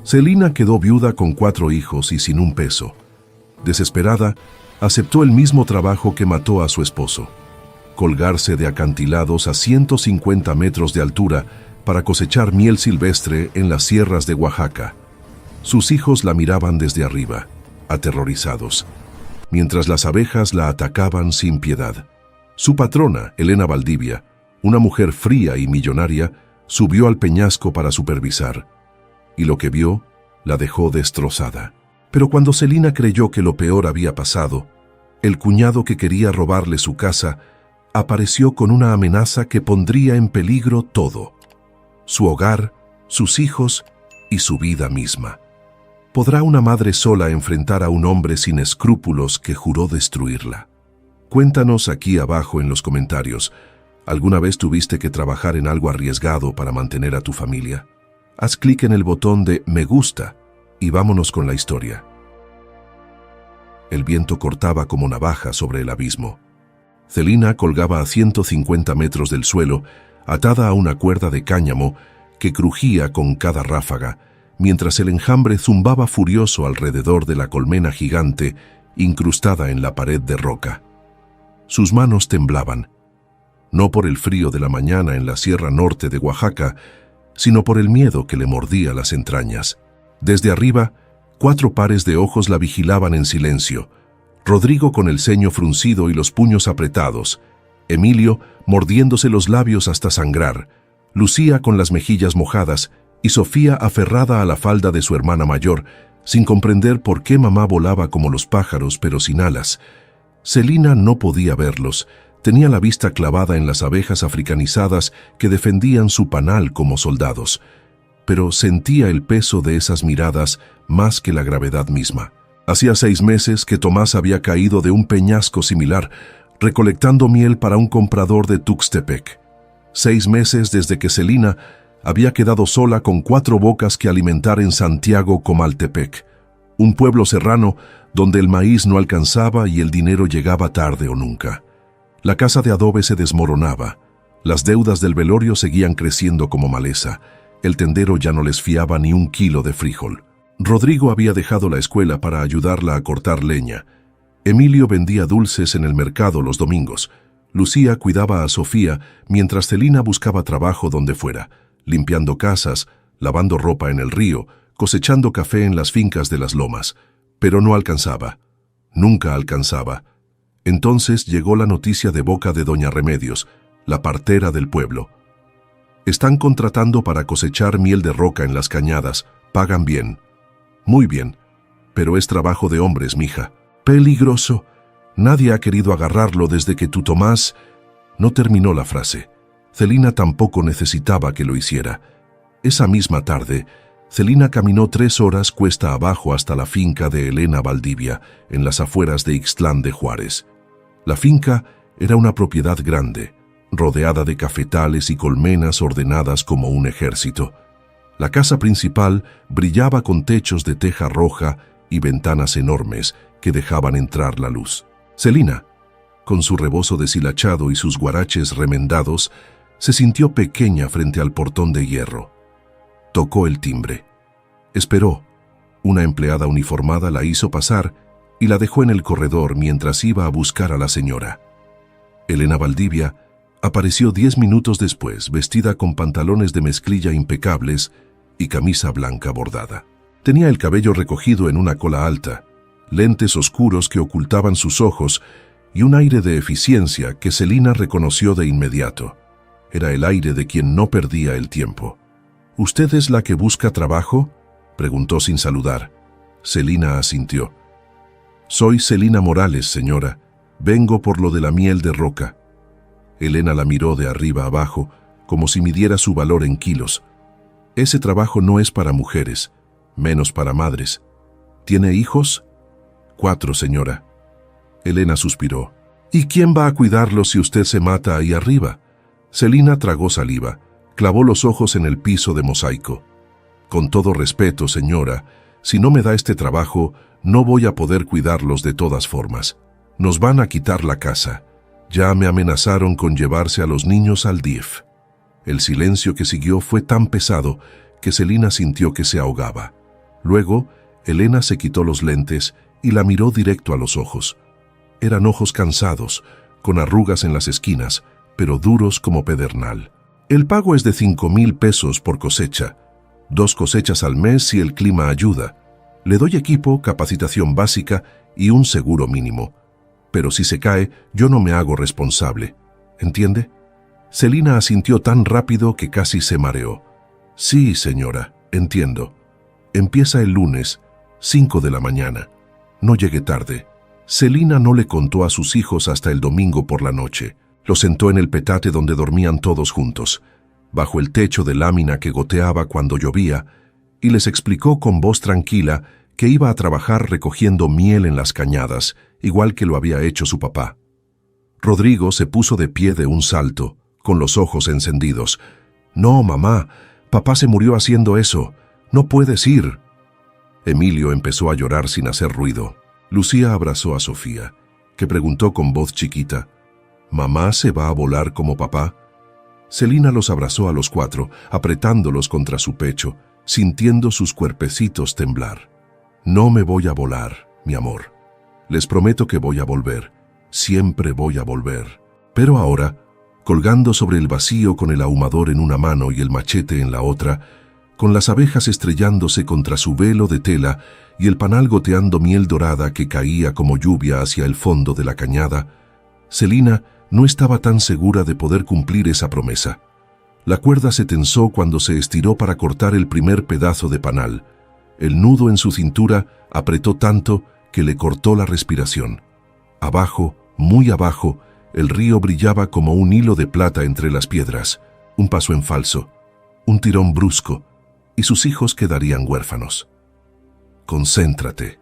Celina quedó viuda con 4 hijos y sin un peso. Desesperada, aceptó el mismo trabajo que mató a su esposo: colgarse de acantilados a 150 metros de altura para cosechar miel silvestre en las sierras de Oaxaca. Sus hijos la miraban desde arriba, aterrorizados, mientras las abejas la atacaban sin piedad. Su patrona, Elena Valdivia, una mujer fría y millonaria, subió al peñasco para supervisar, y lo que vio la dejó destrozada. Pero cuando Celina creyó que lo peor había pasado, el cuñado que quería robarle su casa apareció con una amenaza que pondría en peligro todo: su hogar, sus hijos y su vida misma. ¿Podrá una madre sola enfrentar a un hombre sin escrúpulos que juró destruirla? Cuéntanos aquí abajo en los comentarios, ¿alguna vez tuviste que trabajar en algo arriesgado para mantener a tu familia? Haz clic en el botón de me gusta y vámonos con la historia. El viento cortaba como navaja sobre el abismo. Celina colgaba a 150 metros del suelo, atada a una cuerda de cáñamo que crujía con cada ráfaga, mientras el enjambre zumbaba furioso alrededor de la colmena gigante incrustada en la pared de roca. Sus manos temblaban, no por el frío de la mañana en la sierra norte de Oaxaca, sino por el miedo que le mordía las entrañas. Desde arriba, 4 pares de ojos la vigilaban en silencio: Rodrigo con el ceño fruncido y los puños apretados, Emilio mordiéndose los labios hasta sangrar, Lucía con las mejillas mojadas y Sofía aferrada a la falda de su hermana mayor, sin comprender por qué mamá volaba como los pájaros pero sin alas. Celina no podía verlos, tenía la vista clavada en las abejas africanizadas que defendían su panal como soldados, pero sentía el peso de esas miradas más que la gravedad misma. Hacía 6 meses que Tomás había caído de un peñasco similar, recolectando miel para un comprador de Tuxtepec. 6 meses desde que Celina había quedado sola con 4 bocas que alimentar en Santiago Comaltepec, un pueblo serrano donde el maíz no alcanzaba y el dinero llegaba tarde o nunca. La casa de adobe se desmoronaba, las deudas del velorio seguían creciendo como maleza, el tendero ya no les fiaba ni un kilo de frijol. Rodrigo había dejado la escuela para ayudarla a cortar leña. Emilio vendía dulces en el mercado los domingos. Lucía cuidaba a Sofía mientras Celina buscaba trabajo donde fuera, limpiando casas, lavando ropa en el río, cosechando café en las fincas de las lomas. Pero no alcanzaba. Nunca alcanzaba. Entonces llegó la noticia de boca de doña Remedios, la partera del pueblo. Están contratando para cosechar miel de roca en las cañadas. Pagan bien. Muy bien. Pero es trabajo de hombres, mija. Peligroso. Nadie ha querido agarrarlo desde que tu Tomás... No terminó la frase. Celina tampoco necesitaba que lo hiciera. Esa misma tarde, Celina caminó 3 horas cuesta abajo hasta la finca de Elena Valdivia, en las afueras de Ixtlán de Juárez. La finca era una propiedad grande, rodeada de cafetales y colmenas ordenadas como un ejército. La casa principal brillaba con techos de teja roja y ventanas enormes que dejaban entrar la luz. Celina, con su rebozo deshilachado y sus guaraches remendados, se sintió pequeña frente al portón de hierro. Tocó el timbre. Esperó. Una empleada uniformada la hizo pasar y la dejó en el corredor mientras iba a buscar a la señora. Elena Valdivia apareció 10 minutos después, vestida con pantalones de mezclilla impecables y camisa blanca bordada. Tenía el cabello recogido en una cola alta, lentes oscuros que ocultaban sus ojos y un aire de eficiencia que Celina reconoció de inmediato. Era el aire de quien no perdía el tiempo. ¿Usted es la que busca trabajo?, preguntó sin saludar. Celina asintió. Soy Celina Morales, señora. Vengo por lo de la miel de roca. Elena la miró de arriba abajo, como si midiera su valor en kilos. Ese trabajo no es para mujeres, menos para madres. ¿Tiene hijos? 4, señora. Elena suspiró. ¿Y quién va a cuidarlos si usted se mata ahí arriba? Celina tragó saliva, clavó los ojos en el piso de mosaico. Con todo respeto, señora, si no me da este trabajo, no voy a poder cuidarlos de todas formas. Nos van a quitar la casa. Ya me amenazaron con llevarse a los niños al DIF. El silencio que siguió fue tan pesado que Celina sintió que se ahogaba. Luego, Elena se quitó los lentes y la miró directo a los ojos. Eran ojos cansados, con arrugas en las esquinas, pero duros como pedernal. El pago es de 5,000 pesos por cosecha, 2 cosechas al mes si el clima ayuda. Le doy equipo, capacitación básica y un seguro mínimo. Pero si se cae, yo no me hago responsable. ¿Entiende? Celina asintió tan rápido que casi se mareó. Sí, señora, entiendo. Empieza el lunes, 5 de la mañana. No llegue tarde. Celina no le contó a sus hijos hasta el domingo por la noche. Los sentó en el petate donde dormían todos juntos, bajo el techo de lámina que goteaba cuando llovía, y les explicó con voz tranquila que iba a trabajar recogiendo miel en las cañadas, igual que lo había hecho su papá. Rodrigo se puso de pie de un salto, con los ojos encendidos. «No, mamá, papá se murió haciendo eso. No puedes ir». Emilio empezó a llorar sin hacer ruido. Lucía abrazó a Sofía, que preguntó con voz chiquita, «¿Mamá se va a volar como papá?». Celina los abrazó a los 4, apretándolos contra su pecho, sintiendo sus cuerpecitos temblar. «No me voy a volar, mi amor. Les prometo que voy a volver. Siempre voy a volver». Pero ahora, colgando sobre el vacío con el ahumador en una mano y el machete en la otra, con las abejas estrellándose contra su velo de tela y el panal goteando miel dorada que caía como lluvia hacia el fondo de la cañada, Celina no estaba tan segura de poder cumplir esa promesa. La cuerda se tensó cuando se estiró para cortar el primer pedazo de panal. El nudo en su cintura apretó tanto que le cortó la respiración. Abajo, muy abajo, el río brillaba como un hilo de plata entre las piedras. Un paso en falso, un tirón brusco, y sus hijos quedarían huérfanos. «Concéntrate»,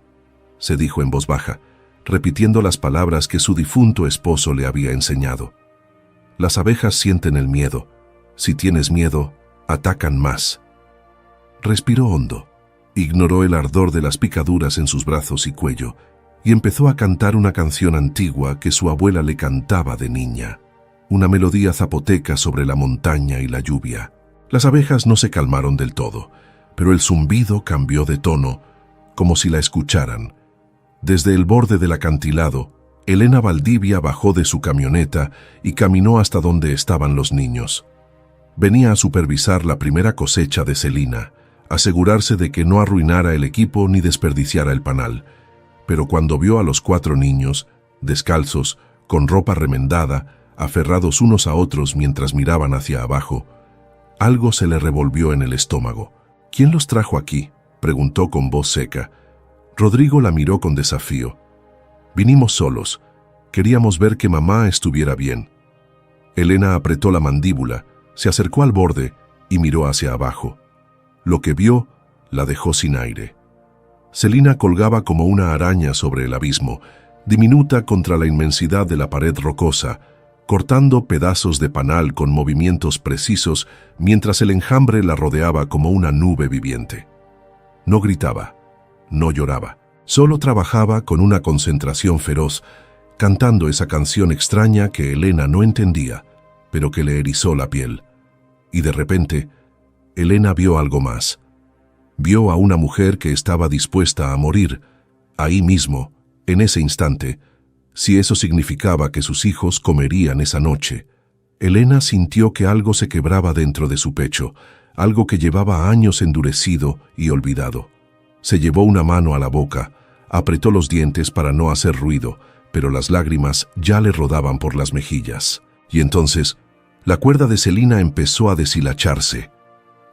se dijo en voz baja, repitiendo las palabras que su difunto esposo le había enseñado. «Las abejas sienten el miedo. Si tienes miedo, atacan más». Respiró hondo, ignoró el ardor de las picaduras en sus brazos y cuello, y empezó a cantar una canción antigua que su abuela le cantaba de niña. Una melodía zapoteca sobre la montaña y la lluvia. Las abejas no se calmaron del todo, pero el zumbido cambió de tono, como si la escucharan. Desde el borde del acantilado, Elena Valdivia bajó de su camioneta y caminó hasta donde estaban los niños. Venía a supervisar la primera cosecha de Celina, asegurarse de que no arruinara el equipo ni desperdiciara el panal. Pero cuando vio a los 4 niños, descalzos, con ropa remendada, aferrados unos a otros mientras miraban hacia abajo, algo se le revolvió en el estómago. «¿Quién los trajo aquí?», preguntó con voz seca. Rodrigo la miró con desafío. «Vinimos solos. Queríamos ver que mamá estuviera bien». Elena apretó la mandíbula, se acercó al borde y miró hacia abajo. Lo que vio la dejó sin aire. Celina colgaba como una araña sobre el abismo, diminuta contra la inmensidad de la pared rocosa, cortando pedazos de panal con movimientos precisos mientras el enjambre la rodeaba como una nube viviente. No gritaba, no lloraba, solo trabajaba con una concentración feroz, cantando esa canción extraña que Elena no entendía, pero que le erizó la piel. Y de repente, Elena vio algo más. Vio a una mujer que estaba dispuesta a morir, ahí mismo, en ese instante, si eso significaba que sus hijos comerían esa noche. Elena sintió que algo se quebraba dentro de su pecho, algo que llevaba años endurecido y olvidado. Se llevó una mano a la boca, apretó los dientes para no hacer ruido, pero las lágrimas ya le rodaban por las mejillas. Y entonces, la cuerda de Celina empezó a deshilacharse.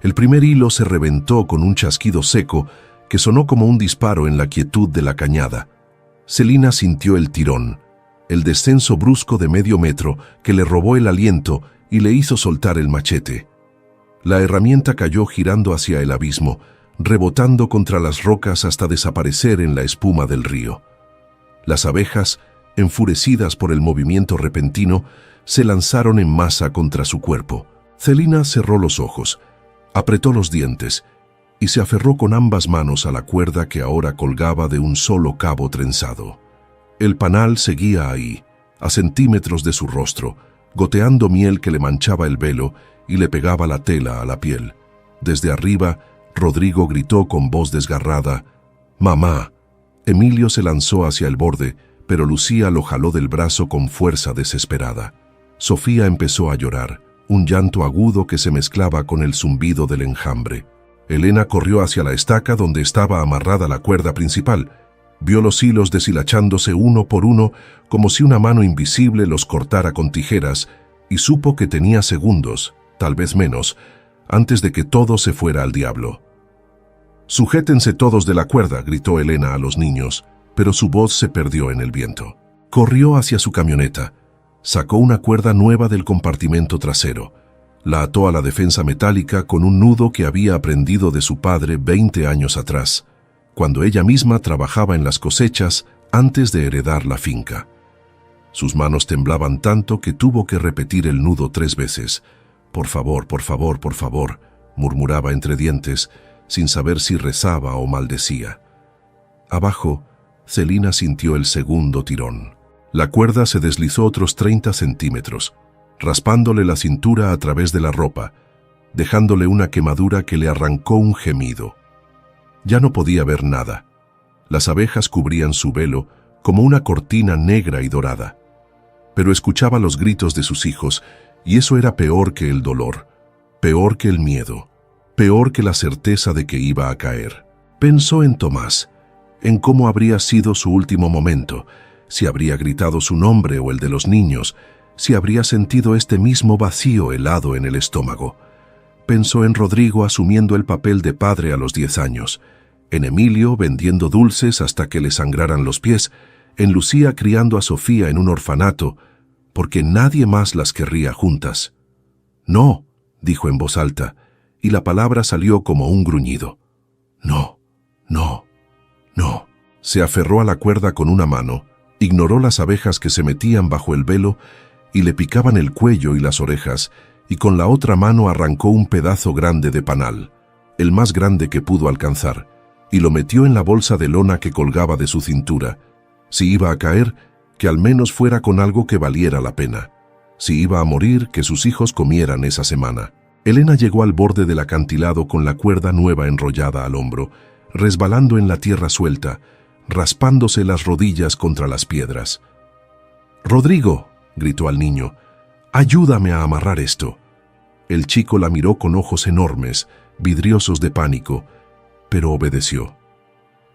El primer hilo se reventó con un chasquido seco que sonó como un disparo en la quietud de la cañada. Celina sintió el tirón, el descenso brusco de medio metro que le robó el aliento y le hizo soltar el machete. La herramienta cayó girando hacia el abismo, rebotando contra las rocas hasta desaparecer en la espuma del río. Las abejas, enfurecidas por el movimiento repentino, se lanzaron en masa contra su cuerpo. Celina cerró los ojos, apretó los dientes y se aferró con ambas manos a la cuerda que ahora colgaba de un solo cabo trenzado. El panal seguía ahí, a centímetros de su rostro, goteando miel que le manchaba el velo y le pegaba la tela a la piel. Desde arriba, Rodrigo gritó con voz desgarrada: «¡Mamá!». Emilio se lanzó hacia el borde, pero Lucía lo jaló del brazo con fuerza desesperada. Sofía empezó a llorar, un llanto agudo que se mezclaba con el zumbido del enjambre. Elena corrió hacia la estaca donde estaba amarrada la cuerda principal. Vio los hilos deshilachándose uno por uno, como si una mano invisible los cortara con tijeras, y supo que tenía segundos, tal vez menos, antes de que todo se fuera al diablo. «Sujétense todos de la cuerda», gritó Elena a los niños, pero su voz se perdió en el viento. Corrió hacia su camioneta, sacó una cuerda nueva del compartimento trasero, la ató a la defensa metálica con un nudo que había aprendido de su padre 20 años atrás, cuando ella misma trabajaba en las cosechas antes de heredar la finca. Sus manos temblaban tanto que tuvo que repetir el nudo 3 veces. «Por favor, por favor, por favor», murmuraba entre dientes, sin saber si rezaba o maldecía. Abajo, Celina sintió el segundo tirón. La cuerda se deslizó otros 30 centímetros, raspándole la cintura a través de la ropa, dejándole una quemadura que le arrancó un gemido. Ya no podía ver nada. Las abejas cubrían su velo como una cortina negra y dorada. Pero escuchaba los gritos de sus hijos, y eso era peor que el dolor, peor que el miedo, peor que la certeza de que iba a caer. Pensó en Tomás, en cómo habría sido su último momento, si habría gritado su nombre o el de los niños, si habría sentido este mismo vacío helado en el estómago. Pensó en Rodrigo asumiendo el papel de padre a los 10 años, en Emilio vendiendo dulces hasta que le sangraran los pies, en Lucía criando a Sofía en un orfanato, porque nadie más las querría juntas. «No», dijo en voz alta, y la palabra salió como un gruñido. «No, no, no». Se aferró a la cuerda con una mano, ignoró las abejas que se metían bajo el velo y le picaban el cuello y las orejas, y con la otra mano arrancó un pedazo grande de panal, el más grande que pudo alcanzar, y lo metió en la bolsa de lona que colgaba de su cintura. Si iba a caer, que al menos fuera con algo que valiera la pena. Si iba a morir, que sus hijos comieran esa semana. Elena llegó al borde del acantilado con la cuerda nueva enrollada al hombro, resbalando en la tierra suelta, raspándose las rodillas contra las piedras. «Rodrigo», gritó al niño, «ayúdame a amarrar esto». El chico la miró con ojos enormes, vidriosos de pánico, pero obedeció.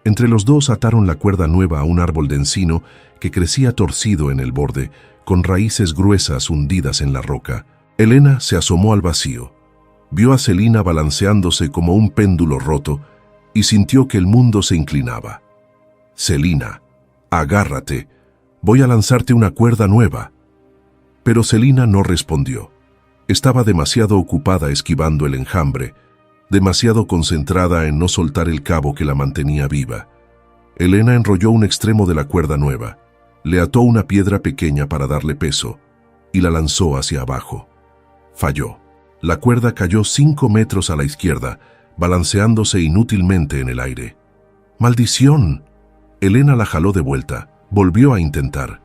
Entre los dos ataron la cuerda nueva a un árbol de encino que crecía torcido en el borde, con raíces gruesas hundidas en la roca. Elena se asomó al vacío. Vio a Celina balanceándose como un péndulo roto y sintió que el mundo se inclinaba. «Celina, agárrate, voy a lanzarte una cuerda nueva». Pero Celina no respondió. Estaba demasiado ocupada esquivando el enjambre, demasiado concentrada en no soltar el cabo que la mantenía viva. Elena enrolló un extremo de la cuerda nueva, le ató una piedra pequeña para darle peso y la lanzó hacia abajo. Falló. La cuerda cayó 5 metros a la izquierda, balanceándose inútilmente en el aire. ¡Maldición! Elena la jaló de vuelta, volvió a intentar.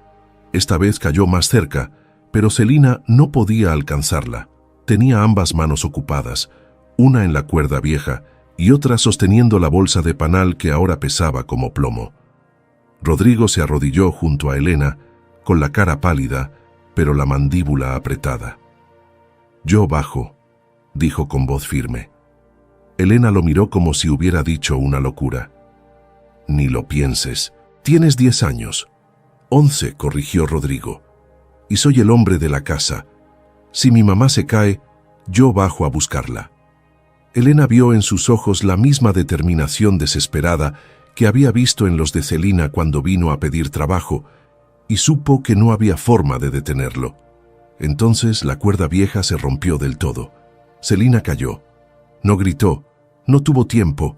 Esta vez cayó más cerca, pero Celina no podía alcanzarla. Tenía ambas manos ocupadas, una en la cuerda vieja y otra sosteniendo la bolsa de panal que ahora pesaba como plomo. Rodrigo se arrodilló junto a Elena, con la cara pálida, pero la mandíbula apretada. «Yo bajo», dijo con voz firme. Elena lo miró como si hubiera dicho una locura. «Ni lo pienses. Tienes 10 años». 11, corrigió Rodrigo. «Y soy el hombre de la casa. Si mi mamá se cae, yo bajo a buscarla». Elena vio en sus ojos la misma determinación desesperada que había visto en los de Celina cuando vino a pedir trabajo, y supo que no había forma de detenerlo. Entonces la cuerda vieja se rompió del todo. Celina cayó. No gritó, no tuvo tiempo,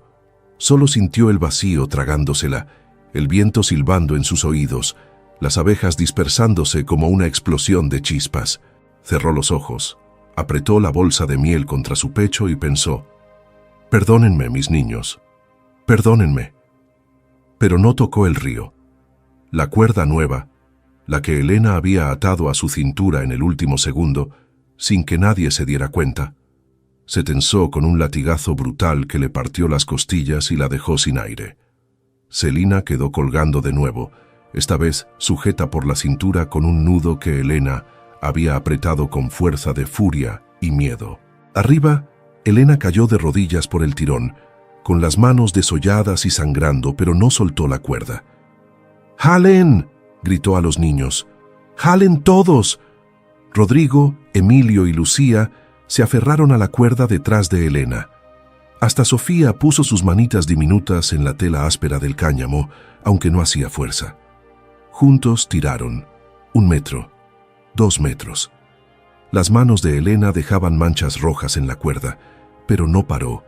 solo sintió el vacío tragándosela, el viento silbando en sus oídos, las abejas dispersándose como una explosión de chispas. Cerró los ojos, apretó la bolsa de miel contra su pecho y pensó: «Perdónenme, mis niños, perdónenme». Pero no tocó el río. La cuerda nueva, la que Elena había atado a su cintura en el último segundo, sin que nadie se diera cuenta, Se tensó con un latigazo brutal que le partió las costillas y la dejó sin aire. Celina quedó colgando de nuevo, esta vez sujeta por la cintura con un nudo que Elena había apretado con fuerza de furia y miedo. Arriba, Elena cayó de rodillas por el tirón, con las manos desolladas y sangrando, pero no soltó la cuerda. ¡Jalen!, gritó a los niños. ¡Jalen todos! Rodrigo, Emilio y Lucía se aferraron a la cuerda detrás de Elena. Hasta Sofía puso sus manitas diminutas en la tela áspera del cáñamo, aunque no hacía fuerza. Juntos tiraron. 1 metro, 2 metros. Las manos de Elena dejaban manchas rojas en la cuerda, pero no paró.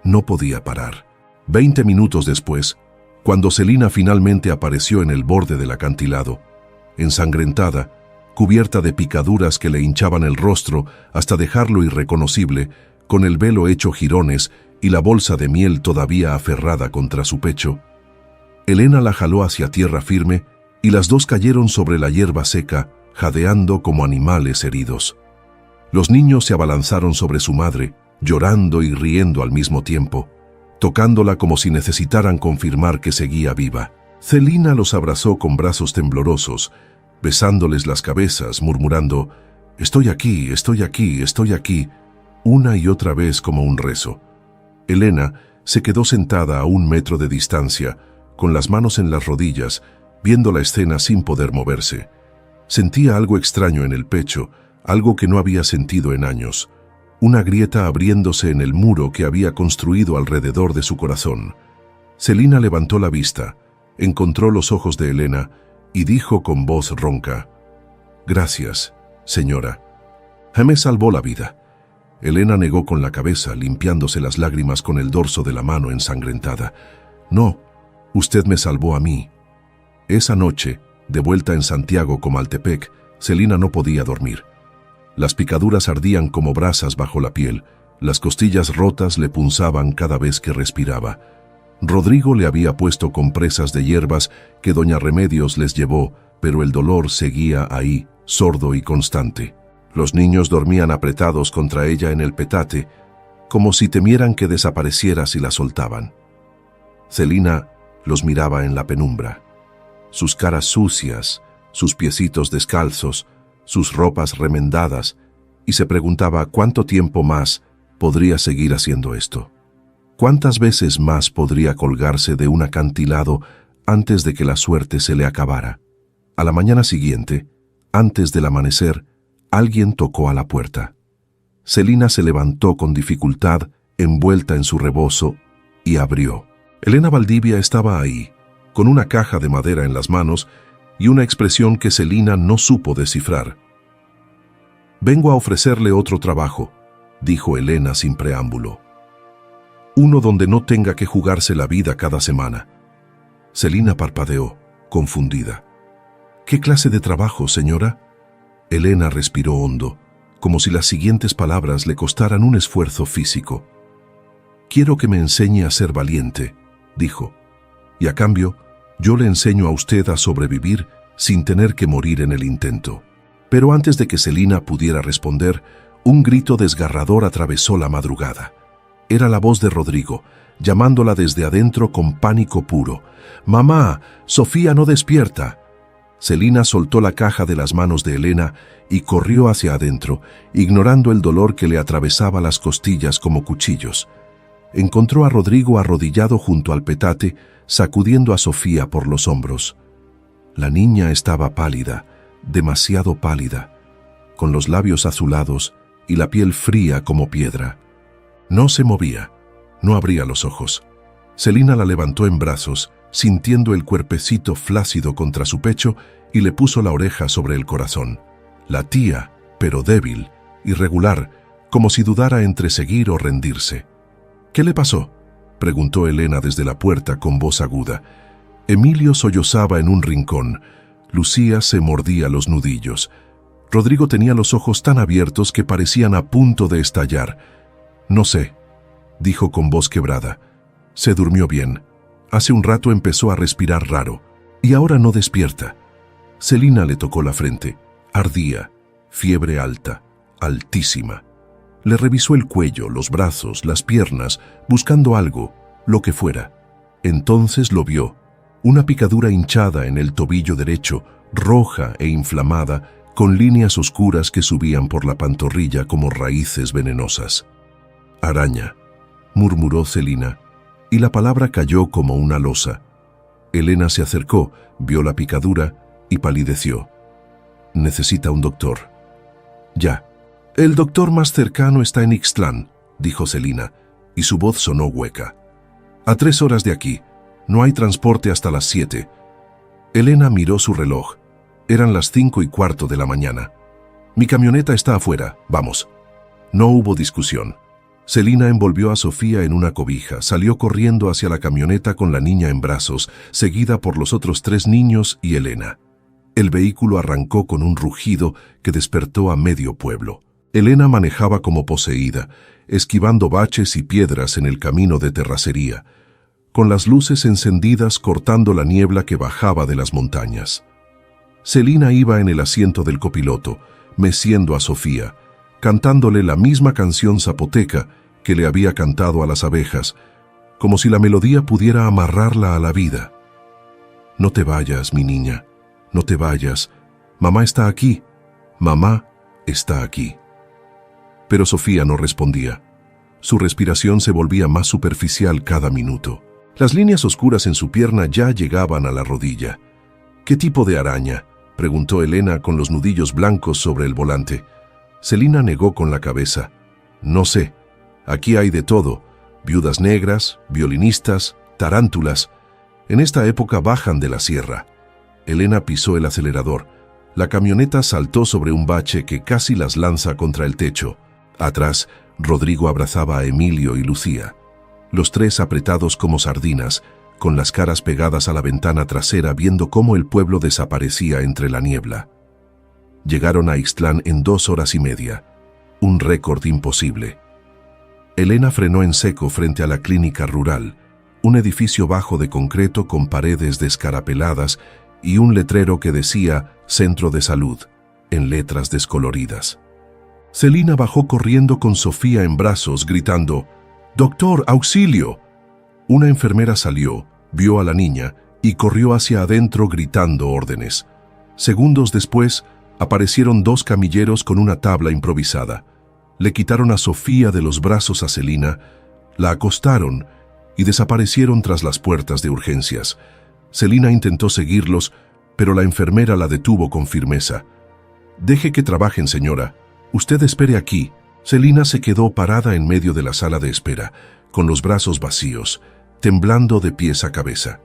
No podía parar. 20 minutos después, cuando Celina finalmente apareció en el borde del acantilado, ensangrentada, cubierta de picaduras que le hinchaban el rostro hasta dejarlo irreconocible, con el velo hecho jirones y la bolsa de miel todavía aferrada contra su pecho, Elena la jaló hacia tierra firme y las dos cayeron sobre la hierba seca, jadeando como animales heridos. Los niños se abalanzaron sobre su madre, llorando y riendo al mismo tiempo, tocándola como si necesitaran confirmar que seguía viva. Celina los abrazó con brazos temblorosos, besándoles las cabezas, murmurando, «Estoy aquí, estoy aquí, estoy aquí», una y otra vez como un rezo. Elena se quedó sentada a 1 metro de distancia, con las manos en las rodillas, viendo la escena sin poder moverse. Sentía algo extraño en el pecho, algo que no había sentido en años. Una grieta abriéndose en el muro que había construido alrededor de su corazón. Celina levantó la vista, encontró los ojos de Elena y dijo con voz ronca, «Gracias, señora. Me salvó la vida». Elena negó con la cabeza, limpiándose las lágrimas con el dorso de la mano ensangrentada. «No, usted me salvó a mí». Esa noche, de vuelta en Santiago Comaltepec, Celina no podía dormir. Las picaduras ardían como brasas bajo la piel, las costillas rotas le punzaban cada vez que respiraba. Rodrigo le había puesto compresas de hierbas que doña Remedios les llevó, pero el dolor seguía ahí, sordo y constante. Los niños dormían apretados contra ella en el petate, como si temieran que desapareciera si la soltaban. Celina los miraba en la penumbra. Sus caras sucias, sus piecitos descalzos, sus ropas remendadas, y se preguntaba cuánto tiempo más podría seguir haciendo esto. ¿Cuántas veces más podría colgarse de un acantilado antes de que la suerte se le acabara? A la mañana siguiente, antes del amanecer, alguien tocó a la puerta. Celina se levantó con dificultad, envuelta en su rebozo, y abrió. Elena Valdivia estaba ahí, con una caja de madera en las manos y una expresión que Celina no supo descifrar. «Vengo a ofrecerle otro trabajo», dijo Elena sin preámbulo. «Uno donde no tenga que jugarse la vida cada semana». Celina parpadeó, confundida. «¿Qué clase de trabajo, señora?» Elena respiró hondo, como si las siguientes palabras le costaran un esfuerzo físico. «Quiero que me enseñe a ser valiente», dijo, «y a cambio, yo le enseño a usted a sobrevivir sin tener que morir en el intento». Pero antes de que Celina pudiera responder, un grito desgarrador atravesó la madrugada. Era la voz de Rodrigo, llamándola desde adentro con pánico puro. «¡Mamá! ¡Sofía no despierta!». Celina soltó la caja de las manos de Elena y corrió hacia adentro, ignorando el dolor que le atravesaba las costillas como cuchillos. Encontró a Rodrigo arrodillado junto al petate, sacudiendo a Sofía por los hombros. La niña estaba pálida, demasiado pálida, con los labios azulados y la piel fría como piedra. No se movía, no abría los ojos. Celina la levantó en brazos, sintiendo el cuerpecito flácido contra su pecho, y le puso la oreja sobre el corazón. Latía, pero débil, irregular, como si dudara entre seguir o rendirse. «¿Qué le pasó?», preguntó Elena desde la puerta con voz aguda. Emilio sollozaba en un rincón. Lucía se mordía los nudillos. Rodrigo tenía los ojos tan abiertos que parecían a punto de estallar. «No sé», dijo con voz quebrada. «Se durmió bien. Hace un rato empezó a respirar raro. Y ahora no despierta». Celina le tocó la frente. Ardía. Fiebre alta. Altísima. Le revisó el cuello, los brazos, las piernas, buscando algo, lo que fuera. Entonces lo vio, una picadura hinchada en el tobillo derecho, roja e inflamada, con líneas oscuras que subían por la pantorrilla como raíces venenosas. «Araña», murmuró Celina, y la palabra cayó como una losa. Elena se acercó, vio la picadura y palideció. «Necesita un doctor». «Ya». «El doctor más cercano está en Ixtlán», dijo Celina, y su voz sonó hueca. «A 3 horas de aquí. No hay transporte hasta las 7». Elena miró su reloj. Eran las 5:15 de la mañana. «Mi camioneta está afuera. Vamos». No hubo discusión. Celina envolvió a Sofía en una cobija, salió corriendo hacia la camioneta con la niña en brazos, seguida por los otros 3 niños y Elena. El vehículo arrancó con un rugido que despertó a medio pueblo. Elena manejaba como poseída, esquivando baches y piedras en el camino de terracería, con las luces encendidas cortando la niebla que bajaba de las montañas. Celina iba en el asiento del copiloto, meciendo a Sofía, cantándole la misma canción zapoteca que le había cantado a las abejas, como si la melodía pudiera amarrarla a la vida. «No te vayas, mi niña, no te vayas. Mamá está aquí, mamá está aquí». Pero Sofía no respondía. Su respiración se volvía más superficial cada minuto. Las líneas oscuras en su pierna ya llegaban a la rodilla. «¿Qué tipo de araña?», preguntó Elena con los nudillos blancos sobre el volante. Celina negó con la cabeza. «No sé. Aquí hay de todo. Viudas negras, violinistas, tarántulas. En esta época bajan de la sierra». Elena pisó el acelerador. La camioneta saltó sobre un bache que casi las lanza contra el techo. Atrás, Rodrigo abrazaba a Emilio y Lucía. Los 3 apretados como sardinas, con las caras pegadas a la ventana trasera viendo cómo el pueblo desaparecía entre la niebla. Llegaron a Ixtlán en 2 horas y media, un récord imposible. Elena frenó en seco frente a la clínica rural, un edificio bajo de concreto con paredes descarapeladas y un letrero que decía «Centro de Salud», en letras descoloridas. Celina bajó corriendo con Sofía en brazos, gritando «¡Doctor, auxilio!». Una enfermera salió, vio a la niña y corrió hacia adentro gritando órdenes. Segundos después, aparecieron 2 camilleros con una tabla improvisada. Le quitaron a Sofía de los brazos a Celina, la acostaron y desaparecieron tras las puertas de urgencias. Celina intentó seguirlos, pero la enfermera la detuvo con firmeza. «Deje que trabajen, señora. Usted espere aquí». Celina se quedó parada en medio de la sala de espera, con los brazos vacíos, temblando de pies a cabeza.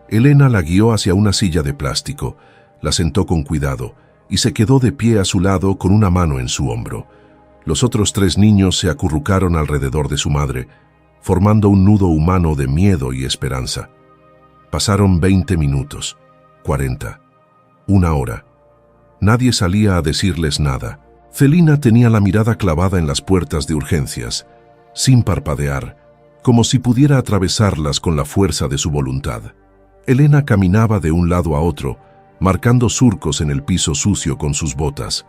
Elena la guió hacia una silla de plástico, la sentó con cuidado y se quedó de pie a su lado con una mano en su hombro. Los otros 3 niños se acurrucaron alrededor de su madre, formando un nudo humano de miedo y esperanza. Pasaron 20 minutos, 40, 1 hora. Nadie salía a decirles nada. Celina tenía la mirada clavada en las puertas de urgencias, sin parpadear, como si pudiera atravesarlas con la fuerza de su voluntad. Elena caminaba de un lado a otro, marcando surcos en el piso sucio con sus botas.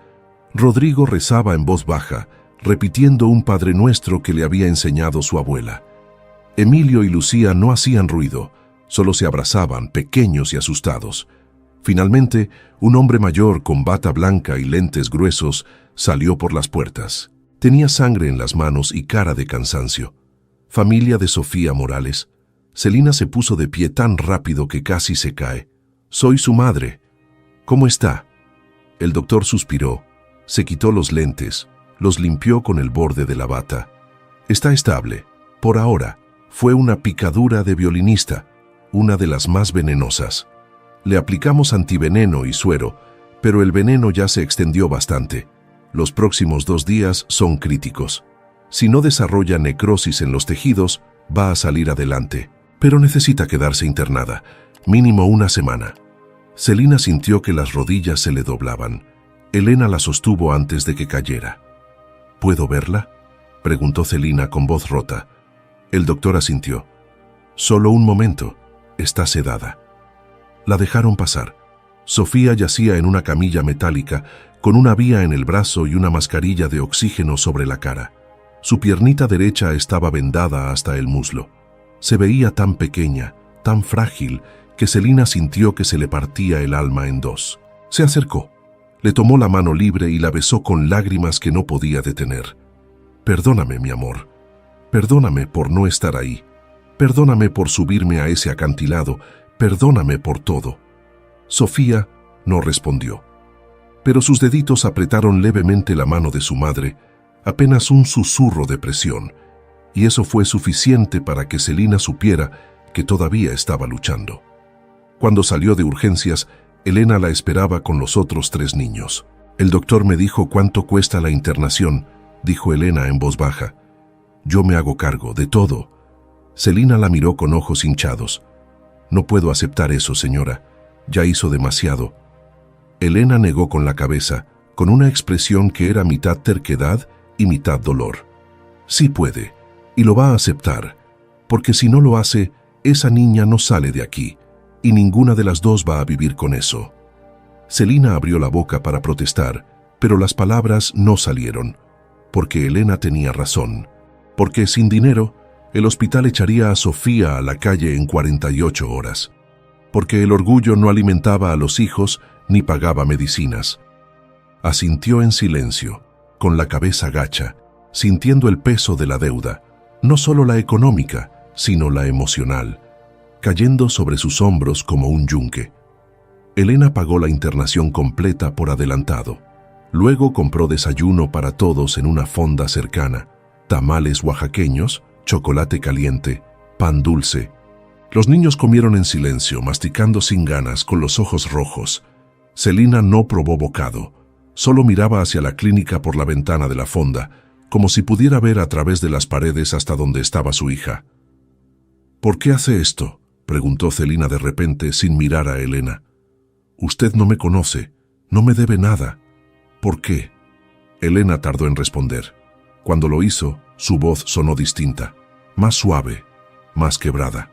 Rodrigo rezaba en voz baja, repitiendo un Padre Nuestro que le había enseñado su abuela. Emilio y Lucía no hacían ruido, solo se abrazaban, pequeños y asustados. Finalmente, un hombre mayor con bata blanca y lentes gruesos salió por las puertas. Tenía sangre en las manos y cara de cansancio. «Familia de Sofía Morales». Celina se puso de pie tan rápido que casi se cae. «Soy su madre. ¿Cómo está?». El doctor suspiró, se quitó los lentes, los limpió con el borde de la bata. «Está estable. Por ahora. Fue una picadura de violinista, una de las más venenosas. Le aplicamos antiveneno y suero, pero el veneno ya se extendió bastante. Los próximos 2 días son críticos. Si no desarrolla necrosis en los tejidos, va a salir adelante, pero necesita quedarse internada, mínimo 1 semana». Celina sintió que las rodillas se le doblaban. Elena la sostuvo antes de que cayera. «¿Puedo verla?», preguntó Celina con voz rota. El doctor asintió. «Solo un momento. Está sedada». La dejaron pasar. Sofía yacía en una camilla metálica, con una vía en el brazo y una mascarilla de oxígeno sobre la cara. Su piernita derecha estaba vendada hasta el muslo. Se veía tan pequeña, tan frágil, que Celina sintió que se le partía el alma en dos. Se acercó, le tomó la mano libre y la besó con lágrimas que no podía detener. «Perdóname, mi amor. Perdóname por no estar ahí. Perdóname por subirme a ese acantilado. Perdóname por todo». Sofía no respondió, pero sus deditos apretaron levemente la mano de su madre, apenas un susurro de presión, y eso fue suficiente para que Celina supiera que todavía estaba luchando. Cuando salió de urgencias, Elena la esperaba con los otros 3 niños. «El doctor me dijo cuánto cuesta la internación», dijo Elena en voz baja. «Yo me hago cargo de todo». Celina la miró con ojos hinchados. «No puedo aceptar eso, señora. Ya hizo demasiado». Elena negó con la cabeza, con una expresión que era mitad terquedad y mitad dolor. «Sí puede, y lo va a aceptar, porque si no lo hace, esa niña no sale de aquí, y ninguna de las dos va a vivir con eso». Celina abrió la boca para protestar, pero las palabras no salieron, porque Elena tenía razón, porque sin dinero, el hospital echaría a Sofía a la calle en 48 horas, porque el orgullo no alimentaba a los hijos ni pagaba medicinas. Asintió en silencio, con la cabeza gacha, sintiendo el peso de la deuda, no solo la económica, sino la emocional, cayendo sobre sus hombros como un yunque. Elena pagó la internación completa por adelantado. Luego compró desayuno para todos en una fonda cercana, tamales oaxaqueños, chocolate caliente, pan dulce. Los niños comieron en silencio, masticando sin ganas, con los ojos rojos. Celina no probó bocado, solo miraba hacia la clínica por la ventana de la fonda, como si pudiera ver a través de las paredes hasta donde estaba su hija. «¿Por qué hace esto?», preguntó Celina de repente sin mirar a Elena. «Usted no me conoce, no me debe nada. ¿Por qué?». Elena tardó en responder. Cuando lo hizo, su voz sonó distinta, más suave, más quebrada.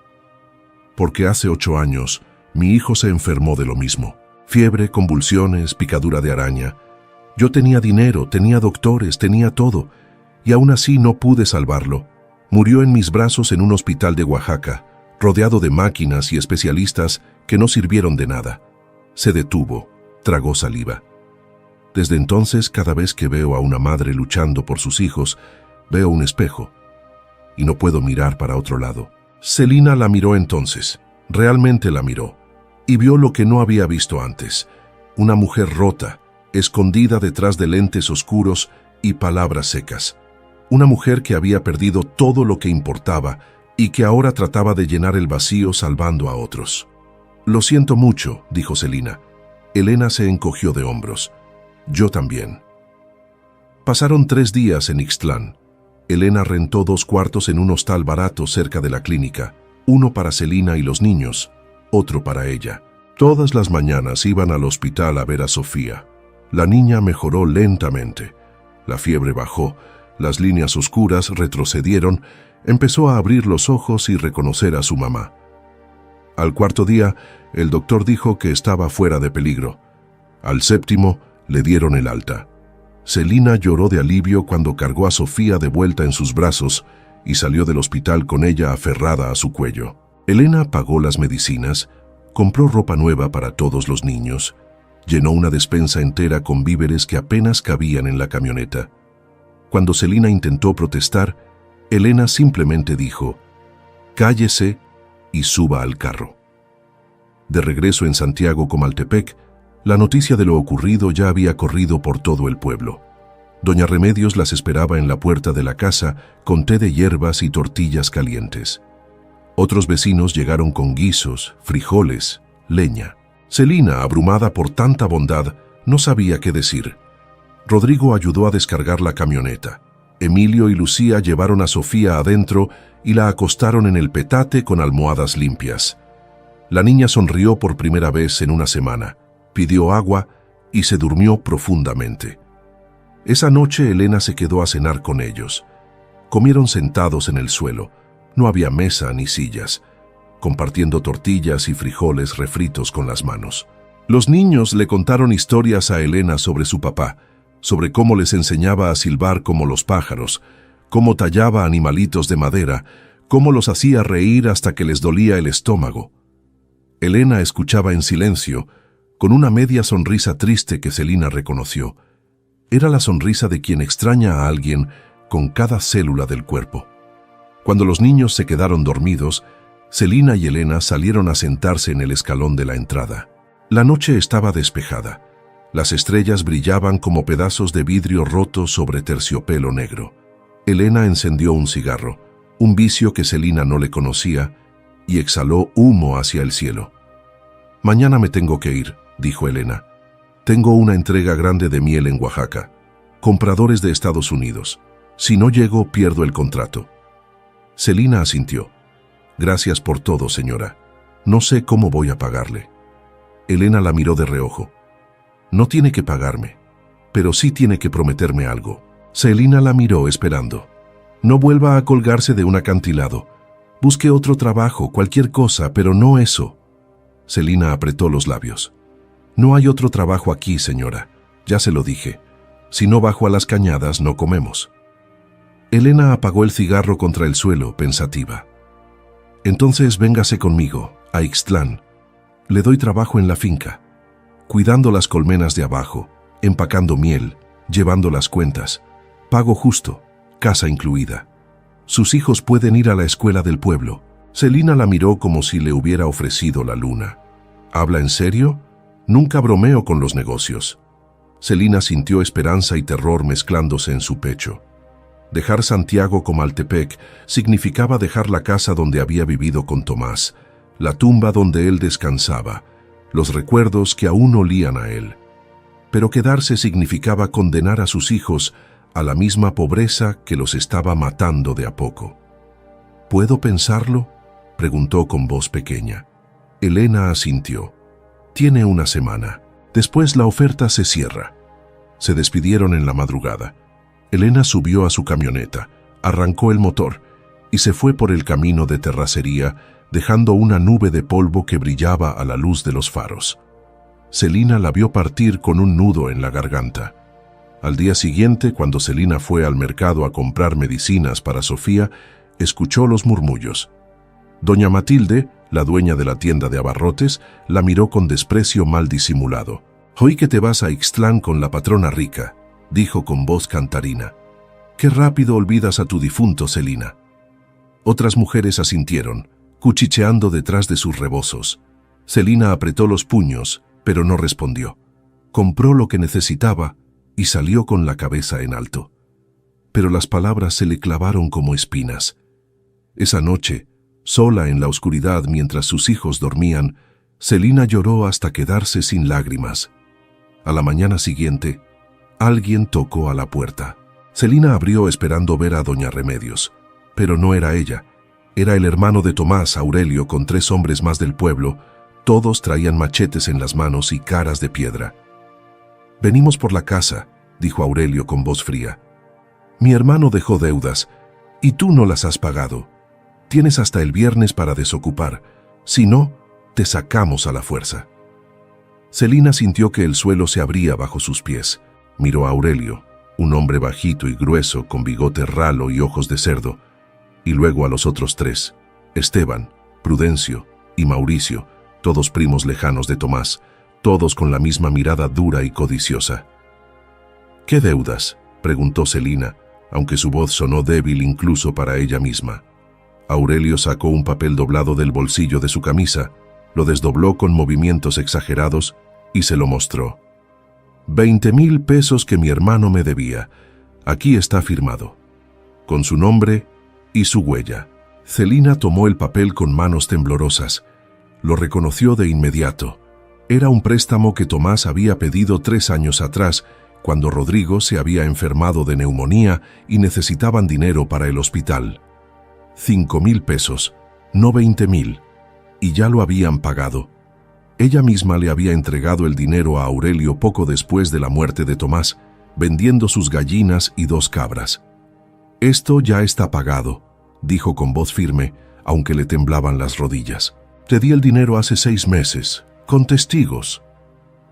«Porque hace 8 años, mi hijo se enfermó de lo mismo. Fiebre, convulsiones, picadura de araña. Yo tenía dinero, tenía doctores, tenía todo, y aún así no pude salvarlo. Murió en mis brazos en un hospital de Oaxaca, rodeado de máquinas y especialistas que no sirvieron de nada». Se detuvo, tragó saliva. «Desde entonces, cada vez que veo a una madre luchando por sus hijos, veo un espejo, y no puedo mirar para otro lado». Celina la miró entonces, realmente la miró, y vio lo que no había visto antes: una mujer rota, escondida detrás de lentes oscuros y palabras secas. Una mujer que había perdido todo lo que importaba y que ahora trataba de llenar el vacío salvando a otros. «Lo siento mucho», dijo Celina. Elena se encogió de hombros. «Yo también». Pasaron 3 días en Ixtlán. Elena rentó 2 cuartos en un hostal barato cerca de la clínica, uno para Celina y los niños, otro para ella. Todas las mañanas iban al hospital a ver a Sofía. La niña mejoró lentamente. La fiebre bajó, las líneas oscuras retrocedieron, empezó a abrir los ojos y reconocer a su mamá. Al 4.º día, el doctor dijo que estaba fuera de peligro. Al 7.º, le dieron el alta. Celina lloró de alivio cuando cargó a Sofía de vuelta en sus brazos y salió del hospital con ella aferrada a su cuello. Elena pagó las medicinas, compró ropa nueva para todos los niños, llenó una despensa entera con víveres que apenas cabían en la camioneta. Cuando Celina intentó protestar, Elena simplemente dijo: «Cállese y suba al carro». De regreso en Santiago Comaltepec, la noticia de lo ocurrido ya había corrido por todo el pueblo. Doña Remedios las esperaba en la puerta de la casa con té de hierbas y tortillas calientes. Otros vecinos llegaron con guisos, frijoles, leña. Celina, abrumada por tanta bondad, no sabía qué decir. Rodrigo ayudó a descargar la camioneta. Emilio y Lucía llevaron a Sofía adentro y la acostaron en el petate con almohadas limpias. La niña sonrió por primera vez en una semana, pidió agua y se durmió profundamente. Esa noche Elena se quedó a cenar con ellos. Comieron sentados en el suelo, no había mesa ni sillas, compartiendo tortillas y frijoles refritos con las manos. Los niños le contaron historias a Elena sobre su papá, sobre cómo les enseñaba a silbar como los pájaros, cómo tallaba animalitos de madera, cómo los hacía reír hasta que les dolía el estómago. Elena escuchaba en silencio, con una media sonrisa triste que Celina reconoció. Era la sonrisa de quien extraña a alguien con cada célula del cuerpo. Cuando los niños se quedaron dormidos, Celina y Elena salieron a sentarse en el escalón de la entrada. La noche estaba despejada. Las estrellas brillaban como pedazos de vidrio roto sobre terciopelo negro. Elena encendió un cigarro, un vicio que Celina no le conocía, y exhaló humo hacia el cielo. «Mañana me tengo que ir», dijo Elena. «Tengo una entrega grande de miel en Oaxaca. Compradores de Estados Unidos. Si no llego, pierdo el contrato». Celina asintió. «Gracias por todo, señora. No sé cómo voy a pagarle». Elena la miró de reojo. «No tiene que pagarme, pero sí tiene que prometerme algo». Celina la miró esperando. «No vuelva a colgarse de un acantilado. Busque otro trabajo, cualquier cosa, pero no eso». Celina apretó los labios. «No hay otro trabajo aquí, señora. Ya se lo dije. Si no bajo a las cañadas, no comemos». Elena apagó el cigarro contra el suelo, pensativa. «Entonces véngase conmigo, a Ixtlán. Le doy trabajo en la finca, cuidando las colmenas de abajo, empacando miel, llevando las cuentas. Pago justo, casa incluida. Sus hijos pueden ir a la escuela del pueblo». Celina la miró como si le hubiera ofrecido la luna. «¿Habla en serio? Nunca bromeo con los negocios». Celina sintió esperanza y terror mezclándose en su pecho. Dejar Santiago Comaltepec significaba dejar la casa donde había vivido con Tomás, la tumba donde él descansaba, los recuerdos que aún olían a él. Pero quedarse significaba condenar a sus hijos a la misma pobreza que los estaba matando de a poco. «¿Puedo pensarlo?», preguntó con voz pequeña. Elena asintió. «Tiene una semana. Después la oferta se cierra». Se despidieron en la madrugada. Elena subió a su camioneta, arrancó el motor y se fue por el camino de terracería, dejando una nube de polvo que brillaba a la luz de los faros. Celina la vio partir con un nudo en la garganta. Al día siguiente, cuando Celina fue al mercado a comprar medicinas para Sofía, escuchó los murmullos. Doña Matilde, la dueña de la tienda de abarrotes, la miró con desprecio mal disimulado. «Hoy que te vas a Ixtlán con la patrona rica», dijo con voz cantarina. «Qué rápido olvidas a tu difunto, Celina». Otras mujeres asintieron, cuchicheando detrás de sus rebozos. Celina apretó los puños, pero no respondió. Compró lo que necesitaba y salió con la cabeza en alto. Pero las palabras se le clavaron como espinas. Esa noche, sola en la oscuridad mientras sus hijos dormían, Celina lloró hasta quedarse sin lágrimas. A la mañana siguiente, alguien tocó a la puerta. Celina abrió esperando ver a doña Remedios, pero no era ella. Era el hermano de Tomás, Aurelio, con 3 hombres más del pueblo. Todos traían machetes en las manos y caras de piedra. «Venimos por la casa», dijo Aurelio con voz fría. «Mi hermano dejó deudas, y tú no las has pagado. Tienes hasta el viernes para desocupar. Si no, te sacamos a la fuerza». Celina sintió que el suelo se abría bajo sus pies. Miró a Aurelio, un hombre bajito y grueso con bigote ralo y ojos de cerdo, y luego a los otros 3, Esteban, Prudencio y Mauricio, todos primos lejanos de Tomás, todos con la misma mirada dura y codiciosa. «¿Qué deudas?», preguntó Celina, aunque su voz sonó débil incluso para ella misma. Aurelio sacó un papel doblado del bolsillo de su camisa, lo desdobló con movimientos exagerados y se lo mostró. 20,000 pesos que mi hermano me debía. Aquí está firmado, con su nombre y su huella. Celina tomó el papel con manos temblorosas. Lo reconoció de inmediato. Era un préstamo que Tomás había pedido 3 años atrás, cuando Rodrigo se había enfermado de neumonía y necesitaban dinero para el hospital. 5,000 pesos, no 20,000, y ya lo habían pagado. Ella misma le había entregado el dinero a Aurelio poco después de la muerte de Tomás, vendiendo sus gallinas y 2 cabras. «Esto ya está pagado», dijo con voz firme, aunque le temblaban las rodillas. «Te di el dinero hace 6 meses, con testigos».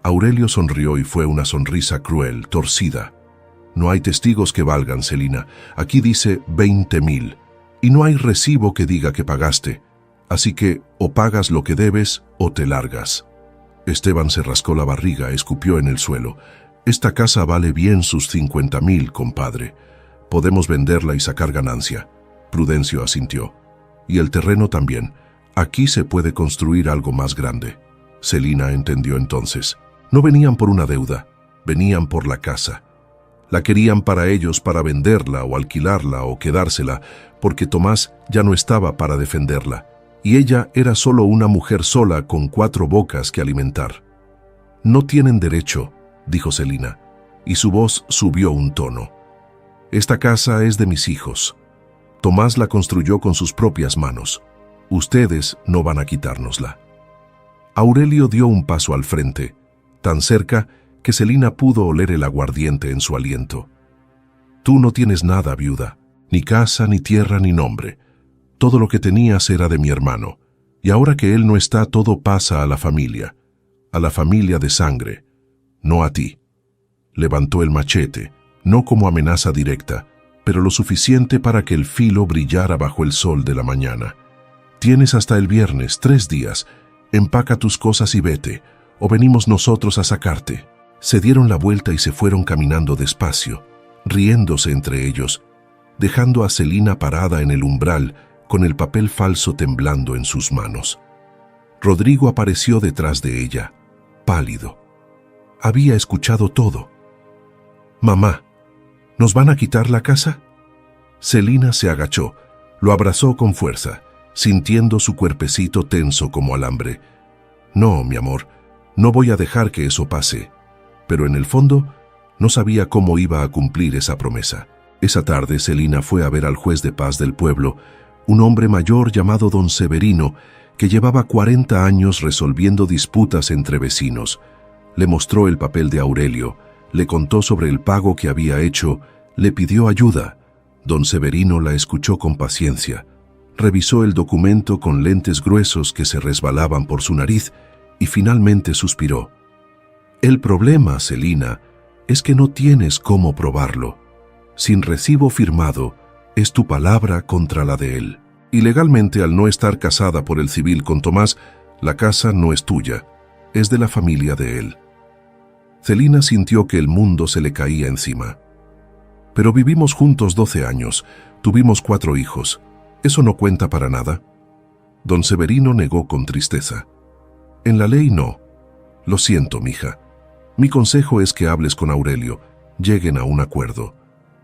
Aurelio sonrió y fue una sonrisa cruel, torcida. No hay testigos que valgan, Celina. Aquí dice 20.000. Y no hay recibo que diga que pagaste. Así que o pagas lo que debes o te largas. Esteban se rascó la barriga, escupió en el suelo. Esta casa vale bien sus 50.000, compadre. Podemos venderla y sacar ganancia. Prudencio asintió. Y el terreno también. Aquí se puede construir algo más grande. Celina entendió entonces. No venían por una deuda, venían por la casa. La querían para ellos, para venderla o alquilarla o quedársela, porque Tomás ya no estaba para defenderla, y ella era solo una mujer sola con 4 bocas que alimentar. No tienen derecho, dijo Celina, y su voz subió un tono. Esta casa es de mis hijos. Tomás la construyó con sus propias manos. Ustedes no van a quitárnosla. Aurelio dio un paso al frente, tan cerca que Celina pudo oler el aguardiente en su aliento. Tú no tienes nada, viuda, ni casa, ni tierra, ni nombre. Todo lo que tenías era de mi hermano, y ahora que él no está, todo pasa a la familia de sangre, no a ti. Levantó el machete, no como amenaza directa, pero lo suficiente para que el filo brillara bajo el sol de la mañana. Tienes hasta el viernes, 3 días. Empaca tus cosas y vete, o venimos nosotros a sacarte. Se dieron la vuelta y se fueron caminando despacio, riéndose entre ellos, dejando a Celina parada en el umbral con el papel falso temblando en sus manos. Rodrigo apareció detrás de ella, pálido. Había escuchado todo. «Mamá, ¿nos van a quitar la casa?» Celina se agachó, lo abrazó con fuerza, sintiendo su cuerpecito tenso como alambre. «No, mi amor, no voy a dejar que eso pase». Pero en el fondo, no sabía cómo iba a cumplir esa promesa. Esa tarde, Celina fue a ver al juez de paz del pueblo, un hombre mayor llamado don Severino, que llevaba 40 años resolviendo disputas entre vecinos. Le mostró el papel de Aurelio, le contó sobre el pago que había hecho, le pidió ayuda. Don Severino la escuchó con paciencia. Revisó el documento con lentes gruesos que se resbalaban por su nariz y finalmente suspiró. «El problema, Celina, es que no tienes cómo probarlo. Sin recibo firmado, es tu palabra contra la de él. Y legalmente, al no estar casada por el civil con Tomás, la casa no es tuya, es de la familia de él». Celina sintió que el mundo se le caía encima. «Pero vivimos juntos 12 años, tuvimos 4 hijos. ¿Eso no cuenta para nada?» Don Severino negó con tristeza. «En la ley no. Lo siento, mija. Mi consejo es que hables con Aurelio, lleguen a un acuerdo.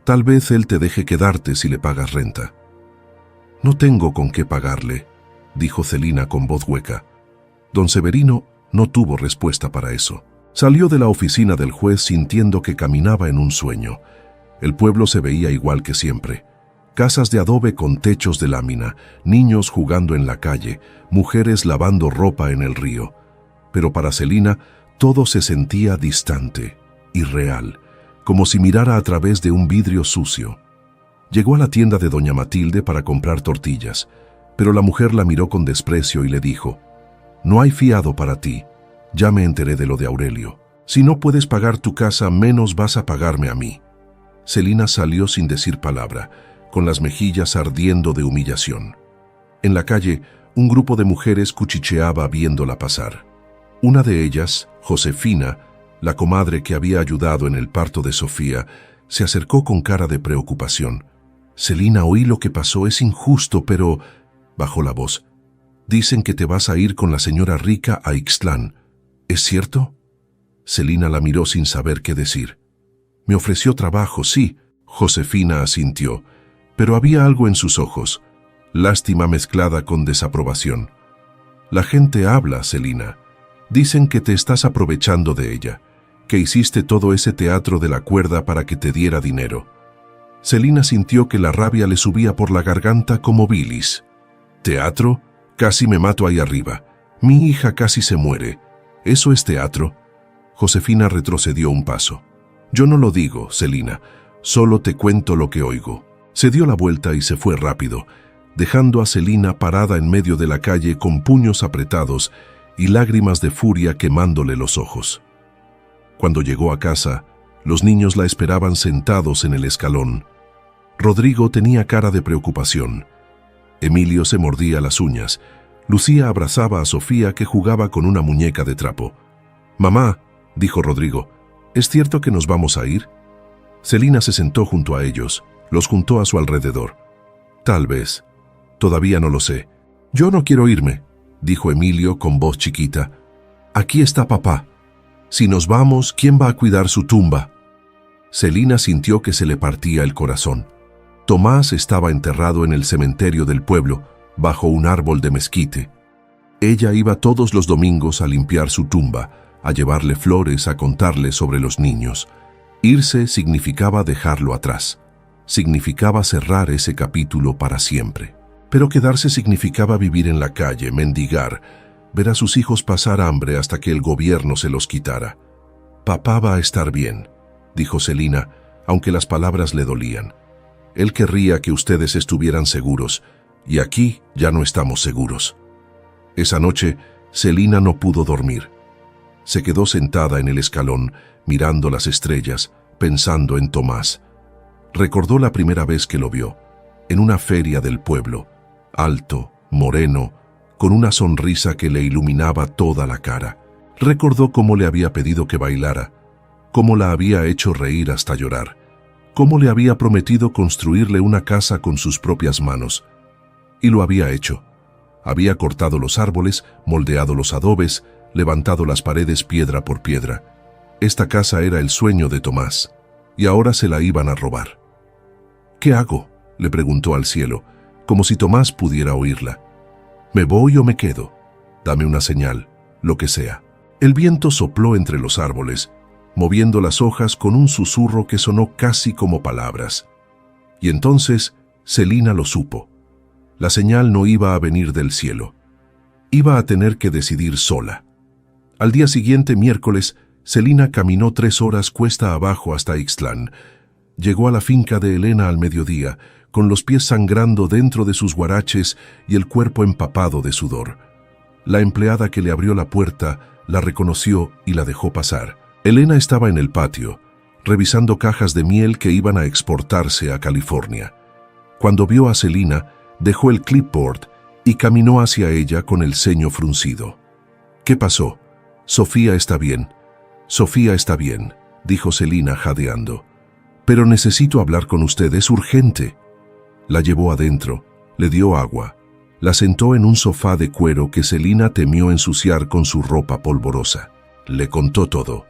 Tal vez él te deje quedarte si le pagas renta». «No tengo con qué pagarle», dijo Celina con voz hueca. Don Severino no tuvo respuesta para eso. Salió de la oficina del juez sintiendo que caminaba en un sueño. El pueblo se veía igual que siempre. Casas de adobe con techos de lámina, niños jugando en la calle, mujeres lavando ropa en el río. Pero para Celina todo se sentía distante, irreal, como si mirara a través de un vidrio sucio. Llegó a la tienda de doña Matilde para comprar tortillas, pero la mujer la miró con desprecio y le dijo: «No hay fiado para ti. Ya me enteré de lo de Aurelio. Si no puedes pagar tu casa, menos vas a pagarme a mí». Celina salió sin decir palabra, con las mejillas ardiendo de humillación. En la calle, un grupo de mujeres cuchicheaba viéndola pasar. Una de ellas, Josefina, la comadre que había ayudado en el parto de Sofía, se acercó con cara de preocupación. «Celina, oí lo que pasó, es injusto, pero...» bajó la voz. «Dicen que te vas a ir con la señora rica a Ixtlán. ¿Es cierto?» Celina la miró sin saber qué decir. «Me ofreció trabajo, sí», Josefina asintió, pero había algo en sus ojos, lástima mezclada con desaprobación. «La gente habla, Celina. Dicen que te estás aprovechando de ella, que hiciste todo ese teatro de la cuerda para que te diera dinero». Celina sintió que la rabia le subía por la garganta como bilis. «¿Teatro? Casi me mato ahí arriba. Mi hija casi se muere. ¿Eso es teatro?» Josefina retrocedió un paso. «Yo no lo digo, Celina. Solo te cuento lo que oigo». Se dio la vuelta y se fue rápido, dejando a Celina parada en medio de la calle con puños apretados y lágrimas de furia quemándole los ojos. Cuando llegó a casa, Los niños la esperaban sentados en el escalón. Rodrigo tenía cara de preocupación. Emilio se mordía las uñas. Lucía abrazaba a Sofía, que jugaba con una muñeca de trapo. «Mamá», dijo Rodrigo, «¿es cierto que nos vamos a ir?» Celina se sentó junto a ellos, los juntó a su alrededor. «Tal vez. Todavía no lo sé». «Yo no quiero irme», dijo Emilio con voz chiquita. «Aquí está papá. Si nos vamos, ¿quién va a cuidar su tumba?» Celina sintió que se le partía el corazón. Tomás estaba enterrado en el cementerio del pueblo, bajo un árbol de mezquite. Ella iba todos los domingos a limpiar su tumba, a llevarle flores, a contarle sobre los niños. Irse significaba dejarlo atrás. Significaba cerrar ese capítulo para siempre. Pero quedarse significaba vivir en la calle, mendigar, ver a sus hijos pasar hambre hasta que el gobierno se los quitara. «Papá va a estar bien», dijo Celina, aunque las palabras le dolían. «Él querría que ustedes estuvieran seguros, y aquí ya no estamos seguros». Esa noche, Celina no pudo dormir. Se quedó sentada en el escalón, mirando las estrellas, pensando en Tomás. Recordó la primera vez que lo vio, en una feria del pueblo, alto, moreno, con una sonrisa que le iluminaba toda la cara. Recordó cómo le había pedido que bailara, cómo la había hecho reír hasta llorar, cómo le había prometido construirle una casa con sus propias manos. Y lo había hecho. Había cortado los árboles, moldeado los adobes, levantado las paredes piedra por piedra. Esta casa era el sueño de Tomás, y ahora se la iban a robar. «¿Qué hago?», le preguntó al cielo, como si Tomás pudiera oírla. «¿Me voy o me quedo? Dame una señal, lo que sea». El viento sopló entre los árboles, moviendo las hojas con un susurro que sonó casi como palabras. Y entonces Celina lo supo. La señal no iba a venir del cielo. Iba a tener que decidir sola. Al día siguiente, miércoles, Celina caminó 3 horas cuesta abajo hasta Ixtlán. Llegó a la finca de Elena al mediodía, con los pies sangrando dentro de sus guaraches y el cuerpo empapado de sudor. La empleada que le abrió la puerta la reconoció y la dejó pasar. Elena estaba en el patio, revisando cajas de miel que iban a exportarse a California. Cuando vio a Celina, dejó el clipboard y caminó hacia ella con el ceño fruncido. «¿Qué pasó?» «Sofía está bien. Sofía está bien», dijo Celina jadeando. «Pero necesito hablar con usted, es urgente». La llevó adentro, le dio agua, la sentó en un sofá de cuero que Celina temió ensuciar con su ropa polvorosa. Le contó todo.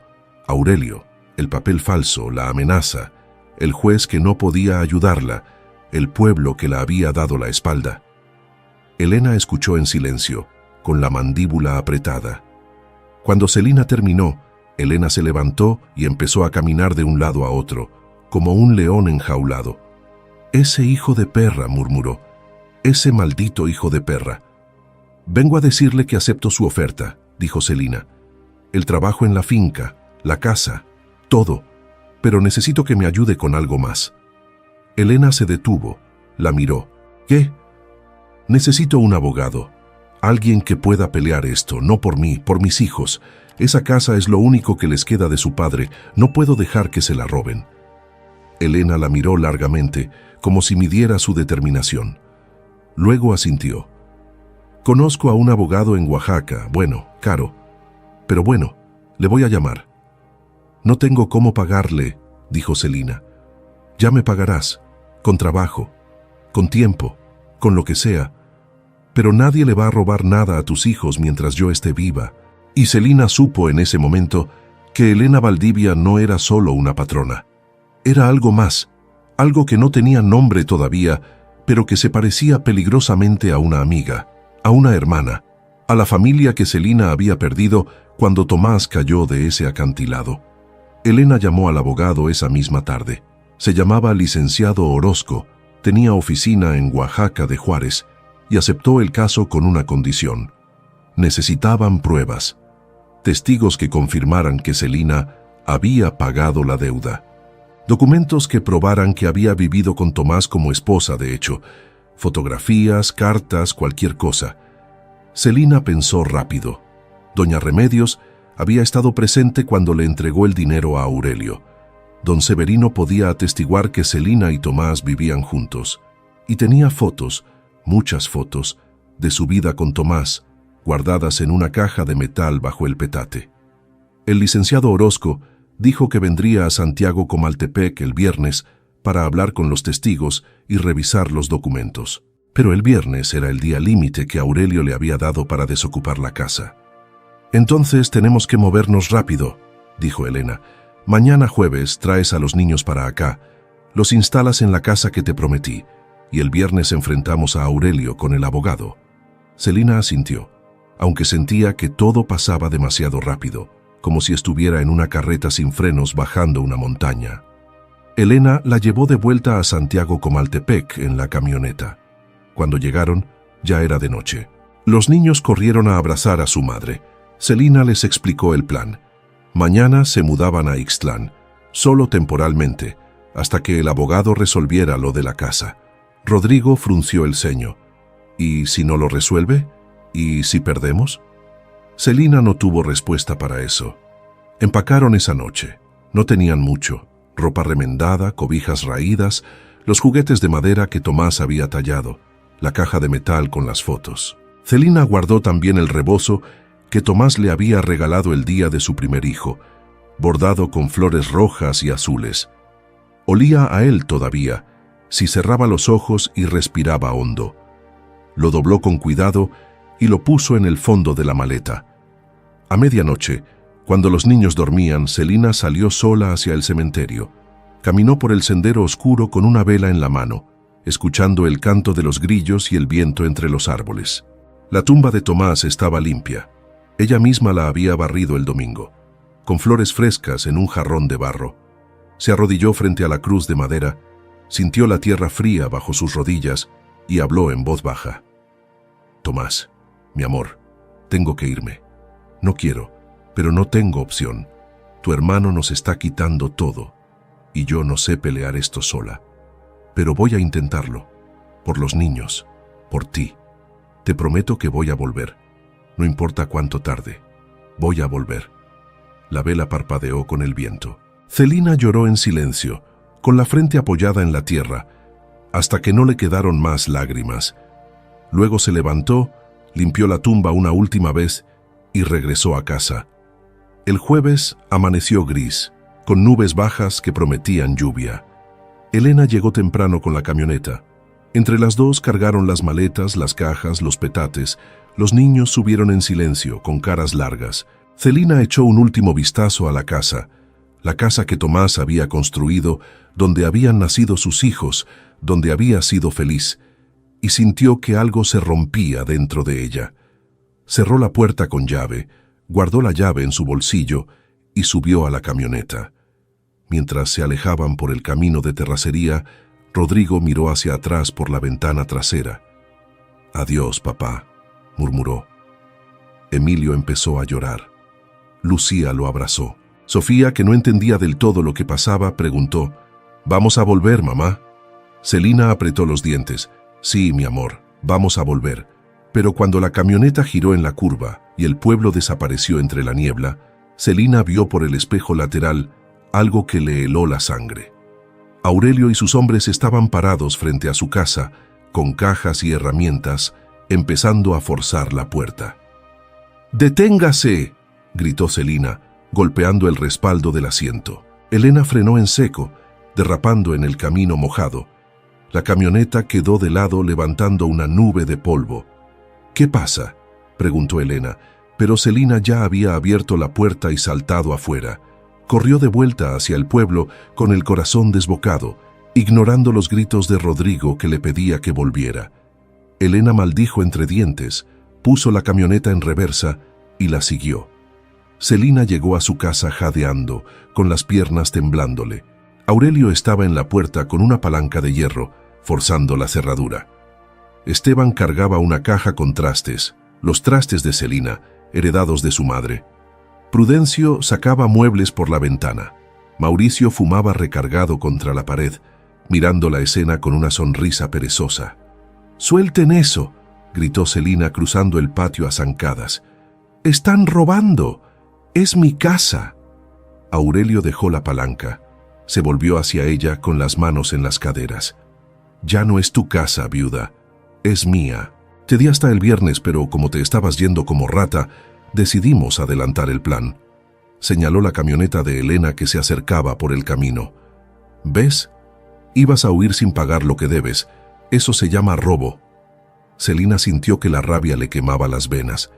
Aurelio, el papel falso, la amenaza, el juez que no podía ayudarla, el pueblo que la había dado la espalda. Elena escuchó en silencio, con la mandíbula apretada. Cuando Celina terminó, Elena se levantó y empezó a caminar de un lado a otro, como un león enjaulado. «Ese hijo de perra», murmuró, «ese maldito hijo de perra». «Vengo a decirle que acepto su oferta», dijo Celina. «El trabajo en la finca, la casa, todo, pero necesito que me ayude con algo más». Elena se detuvo, la miró. «¿Qué?» «Necesito un abogado, alguien que pueda pelear esto, no por mí, por mis hijos. Esa casa es lo único que les queda de su padre, no puedo dejar que se la roben». Elena la miró largamente, como si midiera su determinación. Luego asintió. «Conozco a un abogado en Oaxaca, bueno, caro, pero bueno, le voy a llamar». «No tengo cómo pagarle», dijo Celina. «Ya me pagarás, con trabajo, con tiempo, con lo que sea, pero nadie le va a robar nada a tus hijos mientras yo esté viva». Y Celina supo en ese momento que Elena Valdivia no era solo una patrona. Era algo más, algo que no tenía nombre todavía, pero que se parecía peligrosamente a una amiga, a una hermana, a la familia que Celina había perdido cuando Tomás cayó de ese acantilado. Elena llamó al abogado esa misma tarde. Se llamaba licenciado Orozco, tenía oficina en Oaxaca de Juárez y aceptó el caso con una condición. Necesitaban pruebas, testigos que confirmaran que Celina había pagado la deuda. Documentos que probaran que había vivido con Tomás como esposa, de hecho. Fotografías, cartas, cualquier cosa. Celina pensó rápido. Doña Remedios había estado presente cuando le entregó el dinero a Aurelio. Don Severino podía atestiguar que Celina y Tomás vivían juntos, y tenía fotos, muchas fotos, de su vida con Tomás, guardadas en una caja de metal bajo el petate. El licenciado Orozco dijo que vendría a Santiago Comaltepec el viernes para hablar con los testigos y revisar los documentos. Pero el viernes era el día límite que Aurelio le había dado para desocupar la casa. «Entonces tenemos que movernos rápido», dijo Elena. «Mañana jueves traes a los niños para acá, los instalas en la casa que te prometí, y el viernes enfrentamos a Aurelio con el abogado». Celina asintió, aunque sentía que todo pasaba demasiado rápido, como si estuviera en una carreta sin frenos bajando una montaña. Elena la llevó de vuelta a Santiago Comaltepec en la camioneta. Cuando llegaron, ya era de noche. Los niños corrieron a abrazar a su madre. Celina les explicó el plan. Mañana se mudaban a Ixtlán, solo temporalmente, hasta que el abogado resolviera lo de la casa. Rodrigo frunció el ceño. ¿Y si no lo resuelve? ¿Y si perdemos? Celina no tuvo respuesta para eso. Empacaron esa noche. No tenían mucho. Ropa remendada, cobijas raídas, los juguetes de madera que Tomás había tallado, la caja de metal con las fotos. Celina guardó también el rebozo que Tomás le había regalado el día de su primer hijo, bordado con flores rojas y azules. Olía a él todavía, si cerraba los ojos y respiraba hondo. Lo dobló con cuidado y lo puso en el fondo de la maleta. A medianoche, cuando los niños dormían, Celina salió sola hacia el cementerio. Caminó por el sendero oscuro con una vela en la mano, escuchando el canto de los grillos y el viento entre los árboles. La tumba de Tomás estaba limpia. Ella misma la había barrido el domingo, con flores frescas en un jarrón de barro. Se arrodilló frente a la cruz de madera, sintió la tierra fría bajo sus rodillas y habló en voz baja. «Tomás, mi amor, tengo que irme. No quiero, pero no tengo opción. Tu hermano nos está quitando todo, y yo no sé pelear esto sola. Pero voy a intentarlo, por los niños, por ti. Te prometo que voy a volver. No importa cuánto tarde, voy a volver». La vela parpadeó con el viento. Celina lloró en silencio, con la frente apoyada en la tierra, hasta que no le quedaron más lágrimas. Luego se levantó, limpió la tumba una última vez y regresó a casa. El jueves amaneció gris, con nubes bajas que prometían lluvia. Elena llegó temprano con la camioneta. Entre las dos cargaron las maletas, las cajas, los petates. Los niños subieron en silencio, con caras largas. Celina echó un último vistazo a la casa que Tomás había construido, donde habían nacido sus hijos, donde había sido feliz, y sintió que algo se rompía dentro de ella. Cerró la puerta con llave, guardó la llave en su bolsillo y subió a la camioneta. Mientras se alejaban por el camino de terracería, Rodrigo miró hacia atrás por la ventana trasera. «Adiós, papá», murmuró. Emilio empezó a llorar. Lucía lo abrazó. Sofía, que no entendía del todo lo que pasaba, preguntó: «¿Vamos a volver, mamá?» Celina apretó los dientes. «Sí, mi amor, vamos a volver». Pero cuando la camioneta giró en la curva y el pueblo desapareció entre la niebla, Celina vio por el espejo lateral algo que le heló la sangre. Aurelio y sus hombres estaban parados frente a su casa, con cajas y herramientas, empezando a forzar la puerta. «¡Deténgase!», gritó Celina, golpeando el respaldo del asiento. Elena frenó en seco, derrapando en el camino mojado. La camioneta quedó de lado levantando una nube de polvo. «¿Qué pasa?», preguntó Elena, pero Celina ya había abierto la puerta y saltado afuera. Corrió de vuelta hacia el pueblo con el corazón desbocado, ignorando los gritos de Rodrigo que le pedía que volviera. Elena maldijo entre dientes, puso la camioneta en reversa y la siguió. Celina llegó a su casa jadeando, con las piernas temblándole. Aurelio estaba en la puerta con una palanca de hierro, forzando la cerradura. Esteban cargaba una caja con trastes, los trastes de Celina, heredados de su madre. Prudencio sacaba muebles por la ventana. Mauricio fumaba recargado contra la pared, mirando la escena con una sonrisa perezosa. «¡Suelten eso!», gritó Celina cruzando el patio a zancadas. «¡Están robando! ¡Es mi casa!». Aurelio dejó la palanca. Se volvió hacia ella con las manos en las caderas. «Ya no es tu casa, viuda. Es mía. Te di hasta el viernes, pero como te estabas yendo como rata, decidimos adelantar el plan». Señaló la camioneta de Elena que se acercaba por el camino. «¿Ves? Ibas a huir sin pagar lo que debes. Eso se llama robo». Celina sintió que la rabia le quemaba las venas.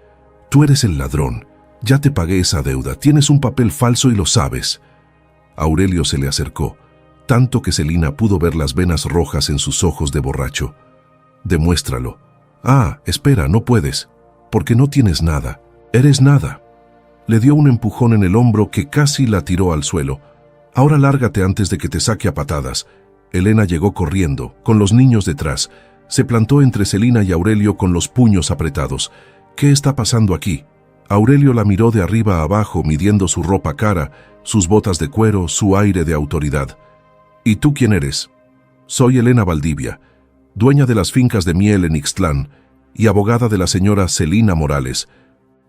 «Tú eres el ladrón. Ya te pagué esa deuda. Tienes un papel falso y lo sabes». Aurelio se le acercó, tanto que Celina pudo ver las venas rojas en sus ojos de borracho. «Demuéstralo». «Ah, espera, no puedes, porque no tienes nada. Eres nada». Le dio un empujón en el hombro que casi la tiró al suelo. «Ahora lárgate antes de que te saque a patadas». Elena llegó corriendo, con los niños detrás. Se plantó entre Celina y Aurelio con los puños apretados. «¿Qué está pasando aquí?» Aurelio la miró de arriba a abajo, midiendo su ropa cara, sus botas de cuero, su aire de autoridad. «¿Y tú quién eres?» «Soy Elena Valdivia, dueña de las fincas de miel en Ixtlán y abogada de la señora Celina Morales».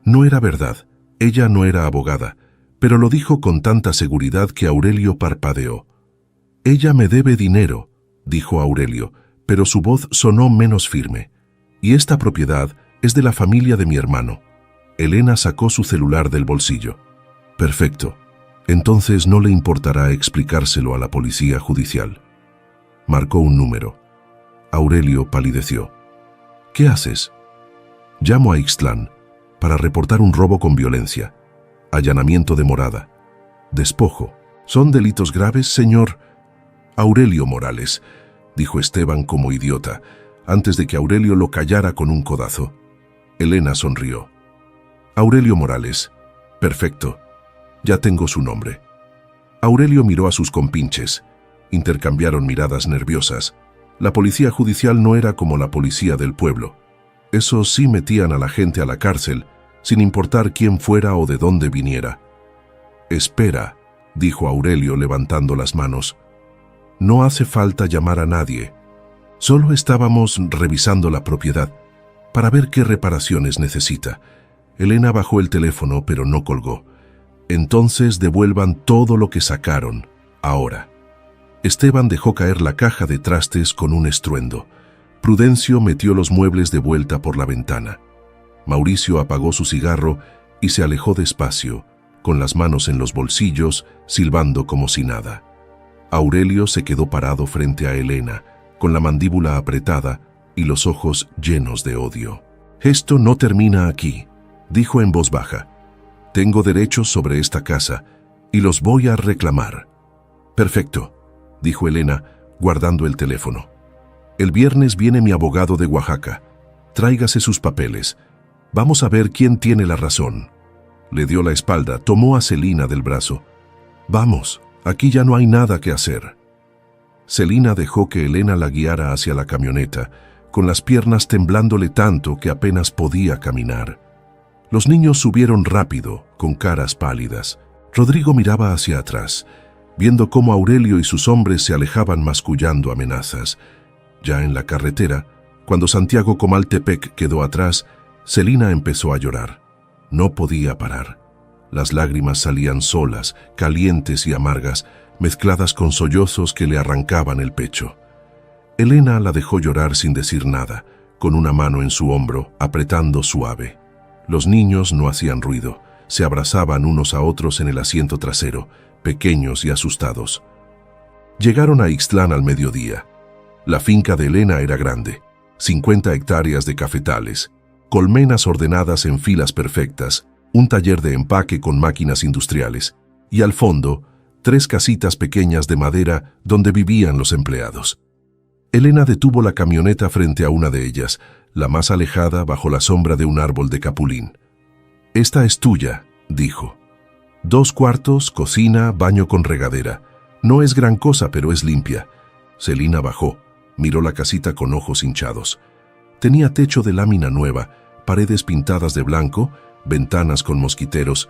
No era verdad, ella no era abogada, pero lo dijo con tanta seguridad que Aurelio parpadeó. «Ella me debe dinero», dijo Aurelio, pero su voz sonó menos firme. «Y esta propiedad es de la familia de mi hermano». Elena sacó su celular del bolsillo. «Perfecto. Entonces no le importará explicárselo a la policía judicial». Marcó un número. Aurelio palideció. «¿Qué haces?» «Llamo a Ixtlán para reportar un robo con violencia, allanamiento de morada, despojo. ¿Son delitos graves, señor?» «Aurelio Morales», dijo Esteban como idiota, antes de que Aurelio lo callara con un codazo. Elena sonrió. «Aurelio Morales. Perfecto. Ya tengo su nombre». Aurelio miró a sus compinches. Intercambiaron miradas nerviosas. La policía judicial no era como la policía del pueblo. Esos sí metían a la gente a la cárcel, sin importar quién fuera o de dónde viniera. «Espera», dijo Aurelio levantando las manos. «No hace falta llamar a nadie. Solo estábamos revisando la propiedad para ver qué reparaciones necesita». Elena bajó el teléfono, pero no colgó. «Entonces devuelvan todo lo que sacaron, ahora». Esteban dejó caer la caja de trastes con un estruendo. Prudencio metió los muebles de vuelta por la ventana. Mauricio apagó su cigarro y se alejó despacio, con las manos en los bolsillos, silbando como si nada. Aurelio se quedó parado frente a Elena, con la mandíbula apretada y los ojos llenos de odio. «Esto no termina aquí», dijo en voz baja. «Tengo derechos sobre esta casa y los voy a reclamar». «Perfecto», dijo Elena, guardando el teléfono. «El viernes viene mi abogado de Oaxaca. Tráigase sus papeles. Vamos a ver quién tiene la razón». Le dio la espalda, tomó a Celina del brazo. «Vamos, aquí ya no hay nada que hacer». Celina dejó que Elena la guiara hacia la camioneta, con las piernas temblándole tanto que apenas podía caminar. Los niños subieron rápido, con caras pálidas. Rodrigo miraba hacia atrás, viendo cómo Aurelio y sus hombres se alejaban mascullando amenazas. Ya en la carretera, cuando Santiago Comaltepec quedó atrás, Celina empezó a llorar. No podía parar. Las lágrimas salían solas, calientes y amargas, mezcladas con sollozos que le arrancaban el pecho. Elena la dejó llorar sin decir nada, con una mano en su hombro, apretando suave. Los niños no hacían ruido, se abrazaban unos a otros en el asiento trasero, pequeños y asustados. Llegaron a Ixtlán al mediodía. La finca de Elena era grande, 50 hectáreas de cafetales, colmenas ordenadas en filas perfectas, un taller de empaque con máquinas industriales, y al fondo, 3 casitas pequeñas de madera donde vivían los empleados. Elena detuvo la camioneta frente a una de ellas, la más alejada bajo la sombra de un árbol de capulín. «Esta es tuya», dijo. 2 cuartos, cocina, baño con regadera. No es gran cosa, pero es limpia. Celina bajó, miró la casita con ojos hinchados. Tenía techo de lámina nueva, paredes pintadas de blanco, ventanas con mosquiteros.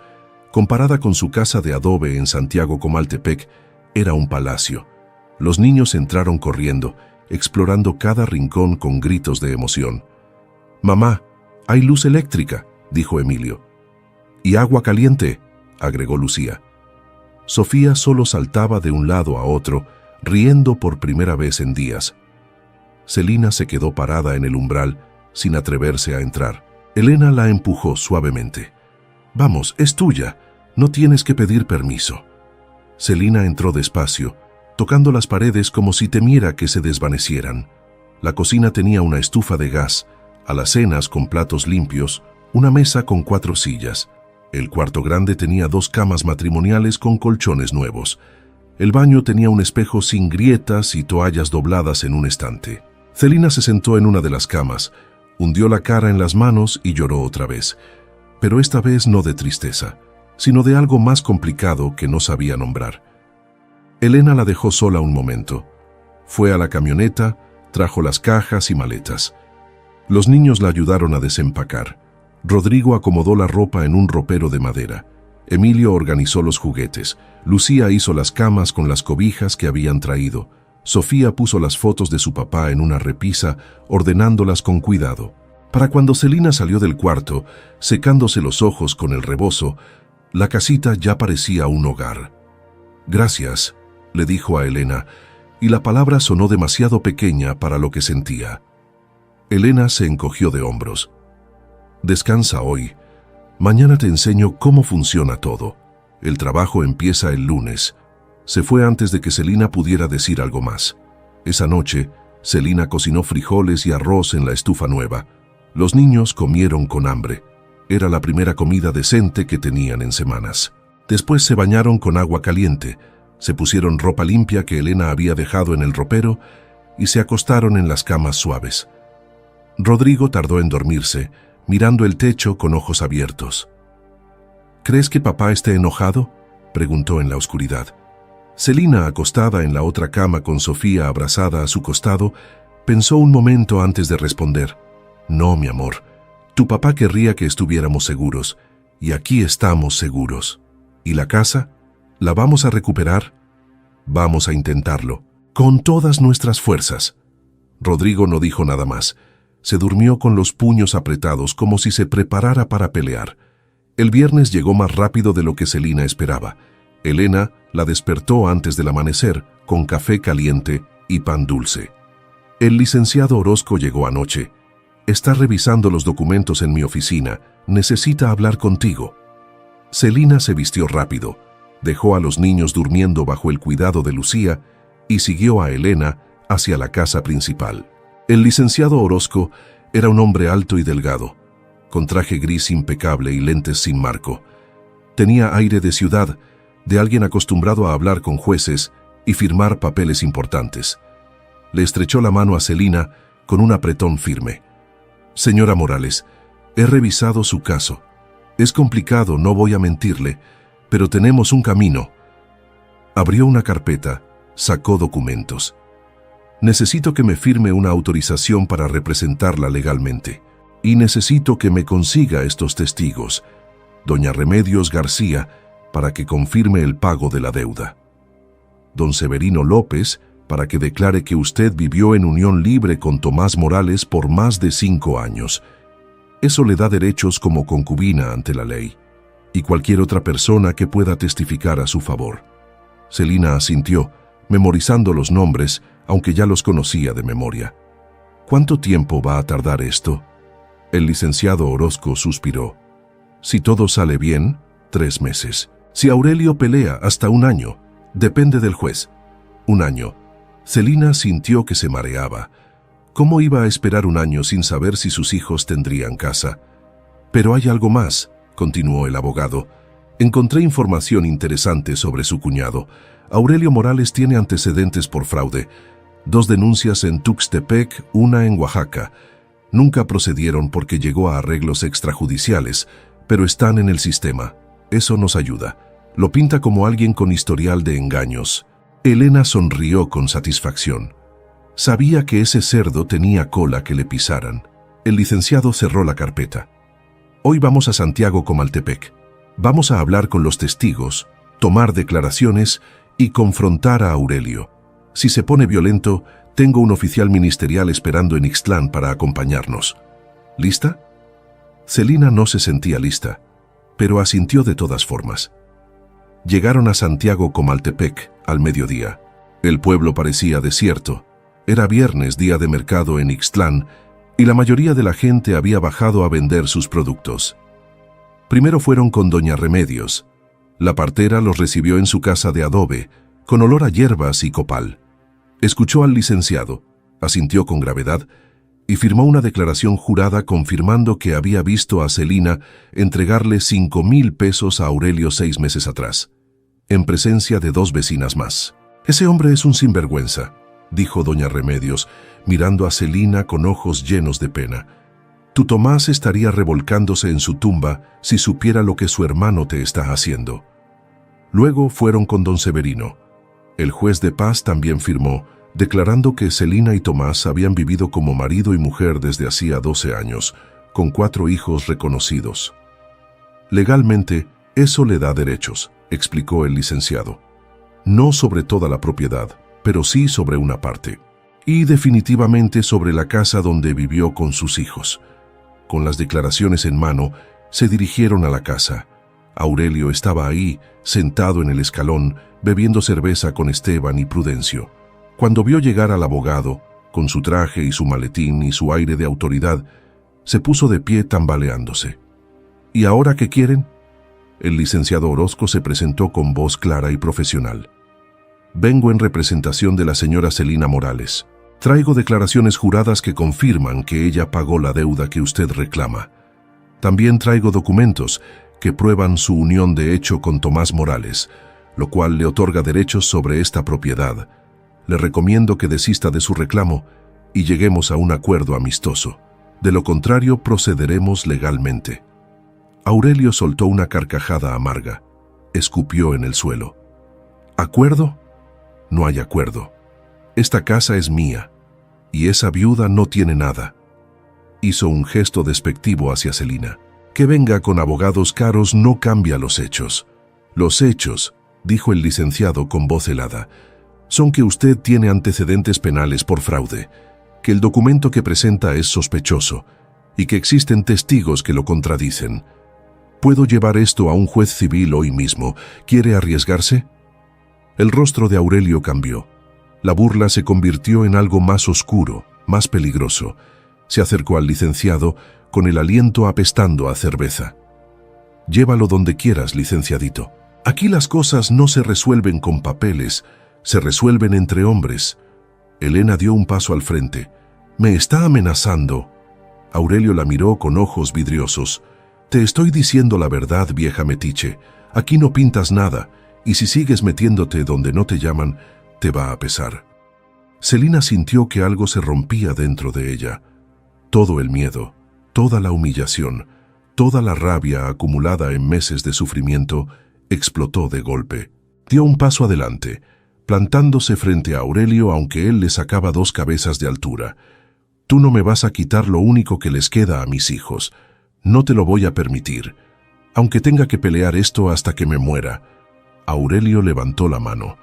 Comparada con su casa de adobe en Santiago Comaltepec, era un palacio. Los niños entraron corriendo, explorando cada rincón con gritos de emoción. «Mamá, hay luz eléctrica», dijo Emilio. «Y agua caliente», agregó Lucía. Sofía solo saltaba de un lado a otro, riendo por primera vez en días. Celina se quedó parada en el umbral, sin atreverse a entrar. Elena la empujó suavemente. «Vamos, es tuya. No tienes que pedir permiso». Celina entró despacio, tocando las paredes como si temiera que se desvanecieran. La cocina tenía una estufa de gas, alacenas con platos limpios, una mesa con 4 sillas. El cuarto grande tenía 2 camas matrimoniales con colchones nuevos. El baño tenía un espejo sin grietas y toallas dobladas en un estante. Celina se sentó en una de las camas, hundió la cara en las manos y lloró otra vez. Pero esta vez no de tristeza, sino de algo más complicado que no sabía nombrar. Elena la dejó sola un momento. Fue a la camioneta, trajo las cajas y maletas. Los niños la ayudaron a desempacar. Rodrigo acomodó la ropa en un ropero de madera. Emilio organizó los juguetes. Lucía hizo las camas con las cobijas que habían traído. Sofía puso las fotos de su papá en una repisa, ordenándolas con cuidado. Para cuando Celina salió del cuarto, secándose los ojos con el rebozo, la casita ya parecía un hogar. «Gracias», le dijo a Elena, y la palabra sonó demasiado pequeña para lo que sentía. Elena se encogió de hombros. «Descansa hoy. Mañana te enseño cómo funciona todo. El trabajo empieza el lunes». Se fue antes de que Celina pudiera decir algo más. Esa noche, Celina cocinó frijoles y arroz en la estufa nueva. Los niños comieron con hambre. Era la primera comida decente que tenían en semanas. Después se bañaron con agua caliente, se pusieron ropa limpia que Elena había dejado en el ropero y se acostaron en las camas suaves. Rodrigo tardó en dormirse, mirando el techo con ojos abiertos. «¿Crees que papá esté enojado?», preguntó en la oscuridad. Celina, acostada en la otra cama con Sofía abrazada a su costado, pensó un momento antes de responder. «No, mi amor. Tu papá querría que estuviéramos seguros, y aquí estamos seguros. ¿Y la casa? ¿La vamos a recuperar? Vamos a intentarlo, con todas nuestras fuerzas». Rodrigo no dijo nada más. Se durmió con los puños apretados como si se preparara para pelear. El viernes llegó más rápido de lo que Celina esperaba. Elena la despertó antes del amanecer, con café caliente y pan dulce. «El licenciado Orozco llegó anoche. Está revisando los documentos en mi oficina. Necesita hablar contigo». Celina se vistió rápido, dejó a los niños durmiendo bajo el cuidado de Lucía y siguió a Elena hacia la casa principal. El licenciado Orozco era un hombre alto y delgado, con traje gris impecable y lentes sin marco. Tenía aire de ciudad, de alguien acostumbrado a hablar con jueces y firmar papeles importantes. Le estrechó la mano a Celina con un apretón firme. «Señora Morales, he revisado su caso. Es complicado, no voy a mentirle, pero tenemos un camino». Abrió una carpeta, sacó documentos. «Necesito que me firme una autorización para representarla legalmente. Y necesito que me consiga estos testigos. Doña Remedios García, para que confirme el pago de la deuda. Don Severino López, para que declare que usted vivió en unión libre con Tomás Morales por más de 5 años. Eso le da derechos como concubina ante la ley. Y cualquier otra persona que pueda testificar a su favor». Celina asintió, memorizando los nombres, aunque ya los conocía de memoria. «¿Cuánto tiempo va a tardar esto?». El licenciado Orozco suspiró. «Si todo sale bien, 3 meses. Si Aurelio pelea, hasta 1 año. Depende del juez». 1 año. Celina sintió que se mareaba. ¿Cómo iba a esperar 1 año sin saber si sus hijos tendrían casa? «Pero hay algo más», continuó el abogado. «Encontré información interesante sobre su cuñado. Aurelio Morales tiene antecedentes por fraude. 2 denuncias en Tuxtepec, 1 en Oaxaca. Nunca procedieron porque llegó a arreglos extrajudiciales, pero están en el sistema. Eso nos ayuda. Lo pinta como alguien con historial de engaños». Elena sonrió con satisfacción. Sabía que ese cerdo tenía cola que le pisaran. El licenciado cerró la carpeta. «Hoy vamos a Santiago Comaltepec. Vamos a hablar con los testigos, tomar declaraciones y confrontar a Aurelio. Si se pone violento, tengo un oficial ministerial esperando en Ixtlán para acompañarnos. ¿Lista?». Celina no se sentía lista, pero asintió de todas formas. Llegaron a Santiago Comaltepec al mediodía. El pueblo parecía desierto. Era viernes, día de mercado en Ixtlán, y la mayoría de la gente había bajado a vender sus productos. Primero fueron con doña Remedios. La partera los recibió en su casa de adobe, con olor a hierbas y copal. Escuchó al licenciado, asintió con gravedad y firmó una declaración jurada confirmando que había visto a Celina entregarle 5,000 pesos a Aurelio 6 meses atrás, en presencia de 2 vecinas más. «Ese hombre es un sinvergüenza», dijo doña Remedios, mirando a Celina con ojos llenos de pena. «Tu Tomás estaría revolcándose en su tumba si supiera lo que su hermano te está haciendo». Luego fueron con don Severino. El juez de paz también firmó, declarando que Celina y Tomás habían vivido como marido y mujer desde hacía 12 años, con 4 hijos reconocidos. «Legalmente, eso le da derechos», explicó el licenciado. «No sobre toda la propiedad, pero sí sobre una parte. Y definitivamente sobre la casa donde vivió con sus hijos». Con las declaraciones en mano, se dirigieron a la casa. Aurelio estaba ahí, sentado en el escalón, bebiendo cerveza con Esteban y Prudencio. Cuando vio llegar al abogado, con su traje y su maletín y su aire de autoridad, se puso de pie tambaleándose. «¿Y ahora qué quieren?». El licenciado Orozco se presentó con voz clara y profesional. «Vengo en representación de la señora Celina Morales. Traigo declaraciones juradas que confirman que ella pagó la deuda que usted reclama. También traigo documentos que prueban su unión de hecho con Tomás Morales, lo cual le otorga derechos sobre esta propiedad. Le recomiendo que desista de su reclamo y lleguemos a un acuerdo amistoso. De lo contrario, procederemos legalmente». Aurelio soltó una carcajada amarga. Escupió en el suelo. «¿Acuerdo? No hay acuerdo. Esta casa es mía, y esa viuda no tiene nada». Hizo un gesto despectivo hacia Celina. «Que venga con abogados caros no cambia los hechos. Los hechos», dijo el licenciado con voz helada, «son que usted tiene antecedentes penales por fraude, que el documento que presenta es sospechoso, y que existen testigos que lo contradicen. Puedo llevar esto a un juez civil hoy mismo. ¿Quiere arriesgarse?». El rostro de Aurelio cambió. La burla se convirtió en algo más oscuro, más peligroso. Se acercó al licenciado con el aliento apestando a cerveza. «Llévalo donde quieras, licenciadito. Aquí las cosas no se resuelven con papeles, se resuelven entre hombres». Elena dio un paso al frente. «¿Me está amenazando?». Aurelio la miró con ojos vidriosos. «Te estoy diciendo la verdad, vieja metiche. Aquí no pintas nada, y si sigues metiéndote donde no te llaman, te va a pesar». Celina sintió que algo se rompía dentro de ella. Todo el miedo, toda la humillación, toda la rabia acumulada en meses de sufrimiento, explotó de golpe. Dio un paso adelante, plantándose frente a Aurelio aunque él le sacaba 2 cabezas de altura. «Tú no me vas a quitar lo único que les queda a mis hijos. No te lo voy a permitir, aunque tenga que pelear esto hasta que me muera». Aurelio levantó la mano.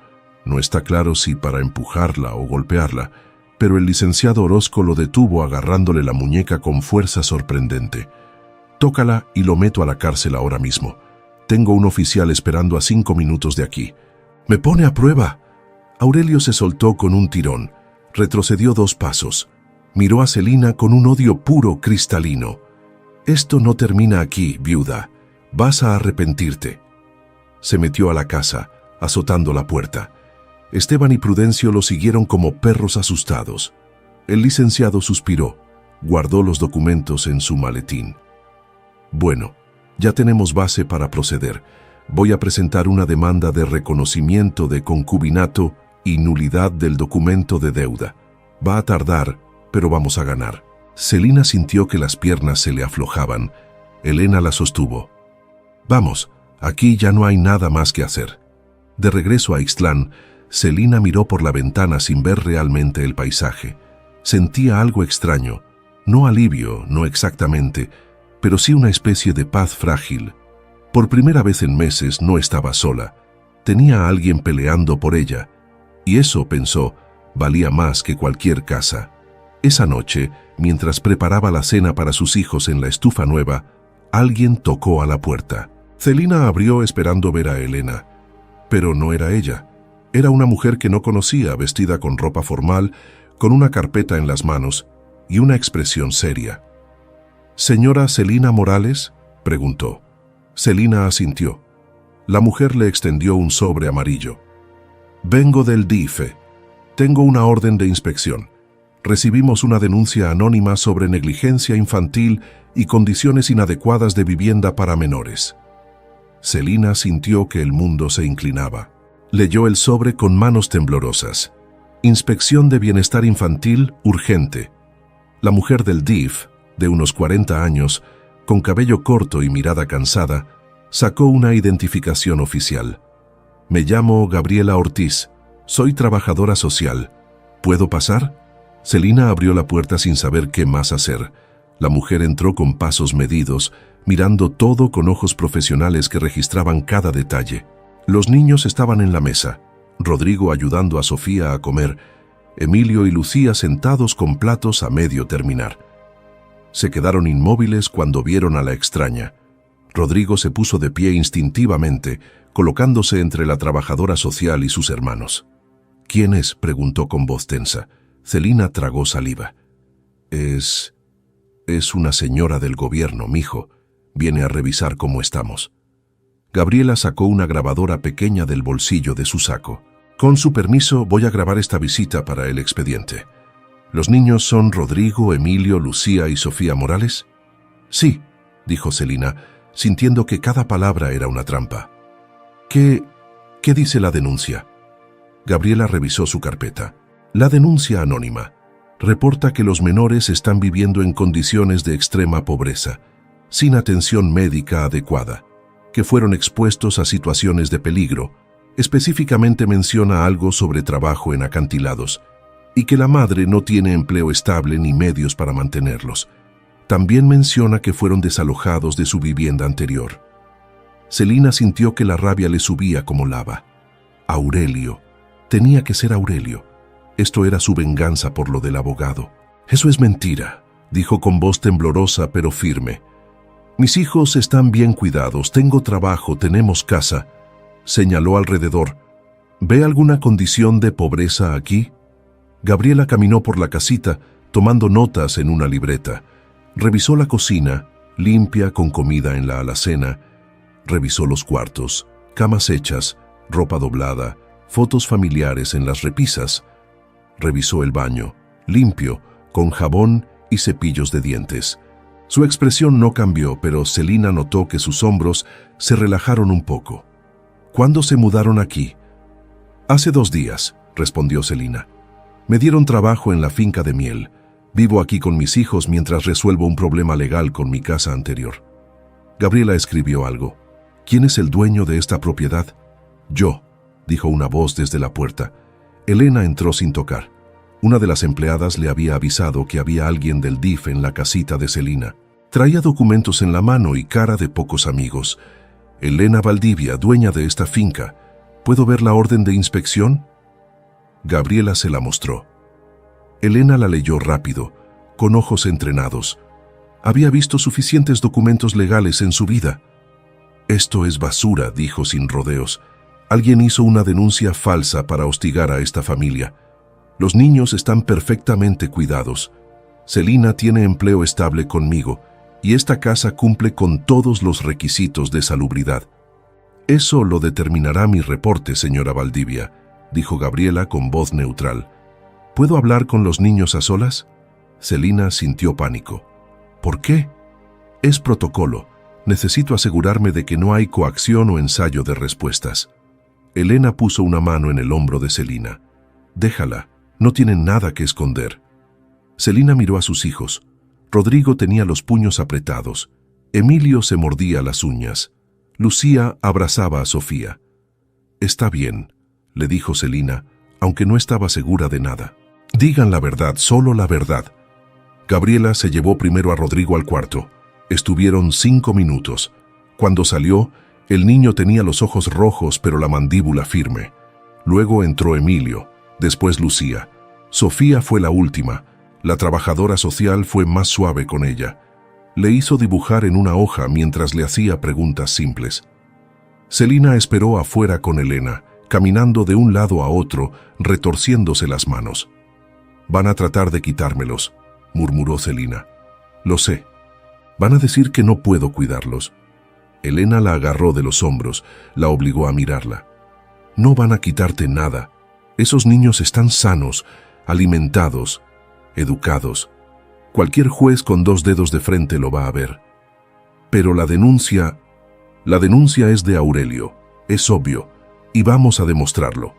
No está claro si para empujarla o golpearla, pero el licenciado Orozco lo detuvo agarrándole la muñeca con fuerza sorprendente. «Tócala y lo meto a la cárcel ahora mismo. Tengo un oficial esperando a 5 minutos de aquí». «¿Me pone a prueba?». Aurelio se soltó con un tirón, retrocedió 2 pasos. Miró a Celina con un odio puro cristalino. «Esto no termina aquí, viuda. Vas a arrepentirte». Se metió a la casa, azotando la puerta. Esteban y Prudencio lo siguieron como perros asustados. El licenciado suspiró, guardó los documentos en su maletín. «Bueno, ya tenemos base para proceder. Voy a presentar una demanda de reconocimiento de concubinato y nulidad del documento de deuda. Va a tardar, pero vamos a ganar». Celina sintió que las piernas se le aflojaban. Elena la sostuvo. «Vamos, aquí ya no hay nada más que hacer». De regreso a Ixtlán, Celina miró por la ventana sin ver realmente el paisaje. Sentía algo extraño, no alivio, no exactamente, pero sí una especie de paz frágil. Por primera vez en meses no estaba sola. Tenía a alguien peleando por ella, y eso, pensó, valía más que cualquier casa. Esa noche, mientras preparaba la cena para sus hijos en la estufa nueva, alguien tocó a la puerta. Celina abrió esperando ver a Elena. Pero no era ella. Era una mujer que no conocía, vestida con ropa formal, con una carpeta en las manos y una expresión seria. «¿Señora Celina Morales?», preguntó. Celina asintió. La mujer le extendió un sobre amarillo. «Vengo del DIF. Tengo una orden de inspección. Recibimos una denuncia anónima sobre negligencia infantil y condiciones inadecuadas de vivienda para menores». Celina sintió que el mundo se inclinaba. Leyó el sobre con manos temblorosas. «Inspección de bienestar infantil urgente». La mujer del DIF, de unos 40 años, con cabello corto y mirada cansada, sacó una identificación oficial. «Me llamo Gabriela Ortiz. Soy trabajadora social. ¿Puedo pasar?». Celina abrió la puerta sin saber qué más hacer. La mujer entró con pasos medidos, mirando todo con ojos profesionales que registraban cada detalle. Los niños estaban en la mesa, Rodrigo ayudando a Sofía a comer, Emilio y Lucía sentados con platos a medio terminar. Se quedaron inmóviles cuando vieron a la extraña. Rodrigo se puso de pie instintivamente, colocándose entre la trabajadora social y sus hermanos. «¿Quién es?», preguntó con voz tensa. Celina tragó saliva. Es una señora del gobierno, mijo. Viene a revisar cómo estamos». Gabriela sacó una grabadora pequeña del bolsillo de su saco. «Con su permiso, voy a grabar esta visita para el expediente. ¿Los niños son Rodrigo, Emilio, Lucía y Sofía Morales?». «Sí», dijo Celina, sintiendo que cada palabra era una trampa. ¿Qué dice la denuncia?». Gabriela revisó su carpeta. La denuncia anónima reporta que los menores están viviendo en condiciones de extrema pobreza, sin atención médica adecuada, que fueron expuestos a situaciones de peligro. Específicamente menciona algo sobre trabajo en acantilados y que la madre no tiene empleo estable ni medios para mantenerlos. También menciona que fueron desalojados de su vivienda anterior. Celina sintió que la rabia le subía como lava. Aurelio. Tenía que ser Aurelio. Esto era su venganza por lo del abogado. «Eso es mentira», dijo con voz temblorosa pero firme. «Mis hijos están bien cuidados, tengo trabajo, tenemos casa». Señaló alrededor. «¿Ve alguna condición de pobreza aquí?». Gabriela caminó por la casita, tomando notas en una libreta. Revisó la cocina, limpia con comida en la alacena. Revisó los cuartos, camas hechas, ropa doblada, fotos familiares en las repisas. Revisó el baño, limpio, con jabón y cepillos de dientes. Su expresión no cambió, pero Celina notó que sus hombros se relajaron un poco. «¿Cuándo se mudaron aquí?». «Hace 2 días», respondió Celina. «Me dieron trabajo en la finca de miel. Vivo aquí con mis hijos mientras resuelvo un problema legal con mi casa anterior». Gabriela escribió algo. «¿Quién es el dueño de esta propiedad?». «Yo», dijo una voz desde la puerta. Elena entró sin tocar. Una de las empleadas le había avisado que había alguien del DIF en la casita de Celina. Traía documentos en la mano y cara de pocos amigos. «Elena Valdivia, dueña de esta finca. ¿Puedo ver la orden de inspección?». Gabriela se la mostró. Elena la leyó rápido, con ojos entrenados. Había visto suficientes documentos legales en su vida. «Esto es basura», dijo sin rodeos. «Alguien hizo una denuncia falsa para hostigar a esta familia. Los niños están perfectamente cuidados. Celina tiene empleo estable conmigo y esta casa cumple con todos los requisitos de salubridad». «Eso lo determinará mi reporte, señora Valdivia», dijo Gabriela con voz neutral. «¿Puedo hablar con los niños a solas?». Celina sintió pánico. «¿Por qué?». «Es protocolo. Necesito asegurarme de que no hay coacción o ensayo de respuestas». Elena puso una mano en el hombro de Celina. «Déjala, no tienen nada que esconder». Celina miró a sus hijos. Rodrigo tenía los puños apretados. Emilio se mordía las uñas. Lucía abrazaba a Sofía. «Está bien», le dijo Celina, aunque no estaba segura de nada. «Digan la verdad, solo la verdad». Gabriela se llevó primero a Rodrigo al cuarto. Estuvieron 5 minutos. Cuando salió, el niño tenía los ojos rojos pero la mandíbula firme. Luego entró Emilio, después Lucía. Sofía fue la última. La trabajadora social fue más suave con ella. Le hizo dibujar en una hoja mientras le hacía preguntas simples. Celina esperó afuera con Elena, caminando de un lado a otro, retorciéndose las manos. «Van a tratar de quitármelos», murmuró Celina. «Lo sé. Van a decir que no puedo cuidarlos». Elena la agarró de los hombros, la obligó a mirarla. «No van a quitarte nada. Esos niños están sanos, alimentados, educados. Cualquier juez con 2 dedos de frente lo va a ver. Pero la denuncia es de Aurelio, es obvio, y vamos a demostrarlo».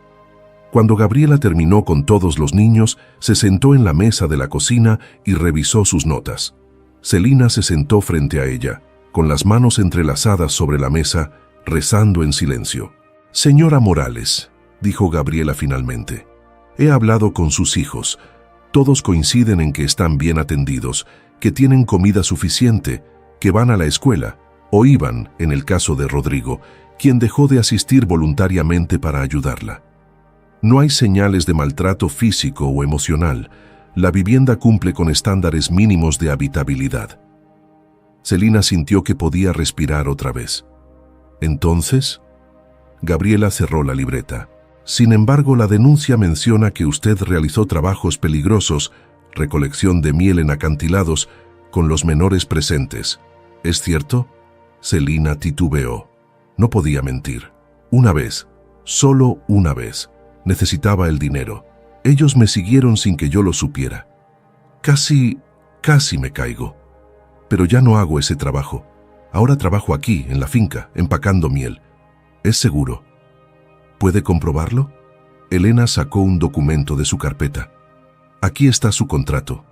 Cuando Gabriela terminó con todos los niños, se sentó en la mesa de la cocina y revisó sus notas. Celina se sentó frente a ella, con las manos entrelazadas sobre la mesa, rezando en silencio. «Señora Morales», dijo Gabriela finalmente, «he hablado con sus hijos. Todos coinciden en que están bien atendidos, que tienen comida suficiente, que van a la escuela, o iban, en el caso de Rodrigo, quien dejó de asistir voluntariamente para ayudarla. No hay señales de maltrato físico o emocional. La vivienda cumple con estándares mínimos de habitabilidad». Celina sintió que podía respirar otra vez. «¿Entonces?». Gabriela cerró la libreta. «Sin embargo, la denuncia menciona que usted realizó trabajos peligrosos, recolección de miel en acantilados, con los menores presentes. ¿Es cierto?». Celina titubeó. No podía mentir. Una vez, solo una vez, necesitaba el dinero. Ellos me siguieron sin que yo lo supiera. Casi me caigo. Pero ya no hago ese trabajo. Ahora trabajo aquí, en la finca, empacando miel. ¿Es seguro? ¿Puede comprobarlo?». Elena sacó un documento de su carpeta. «Aquí está su contrato.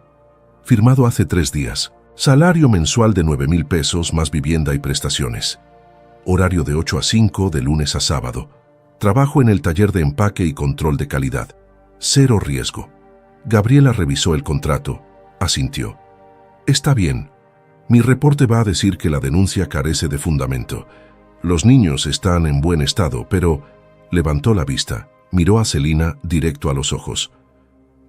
Firmado hace 3 días. Salario mensual de 9,000 pesos más vivienda y prestaciones. Horario de 8 a 5 de lunes a sábado. Trabajo en el taller de empaque y control de calidad. 0 riesgo». Gabriela revisó el contrato. Asintió. «Está bien. Mi reporte va a decir que la denuncia carece de fundamento. Los niños están en buen estado, pero…». Levantó la vista, miró a Celina directo a los ojos.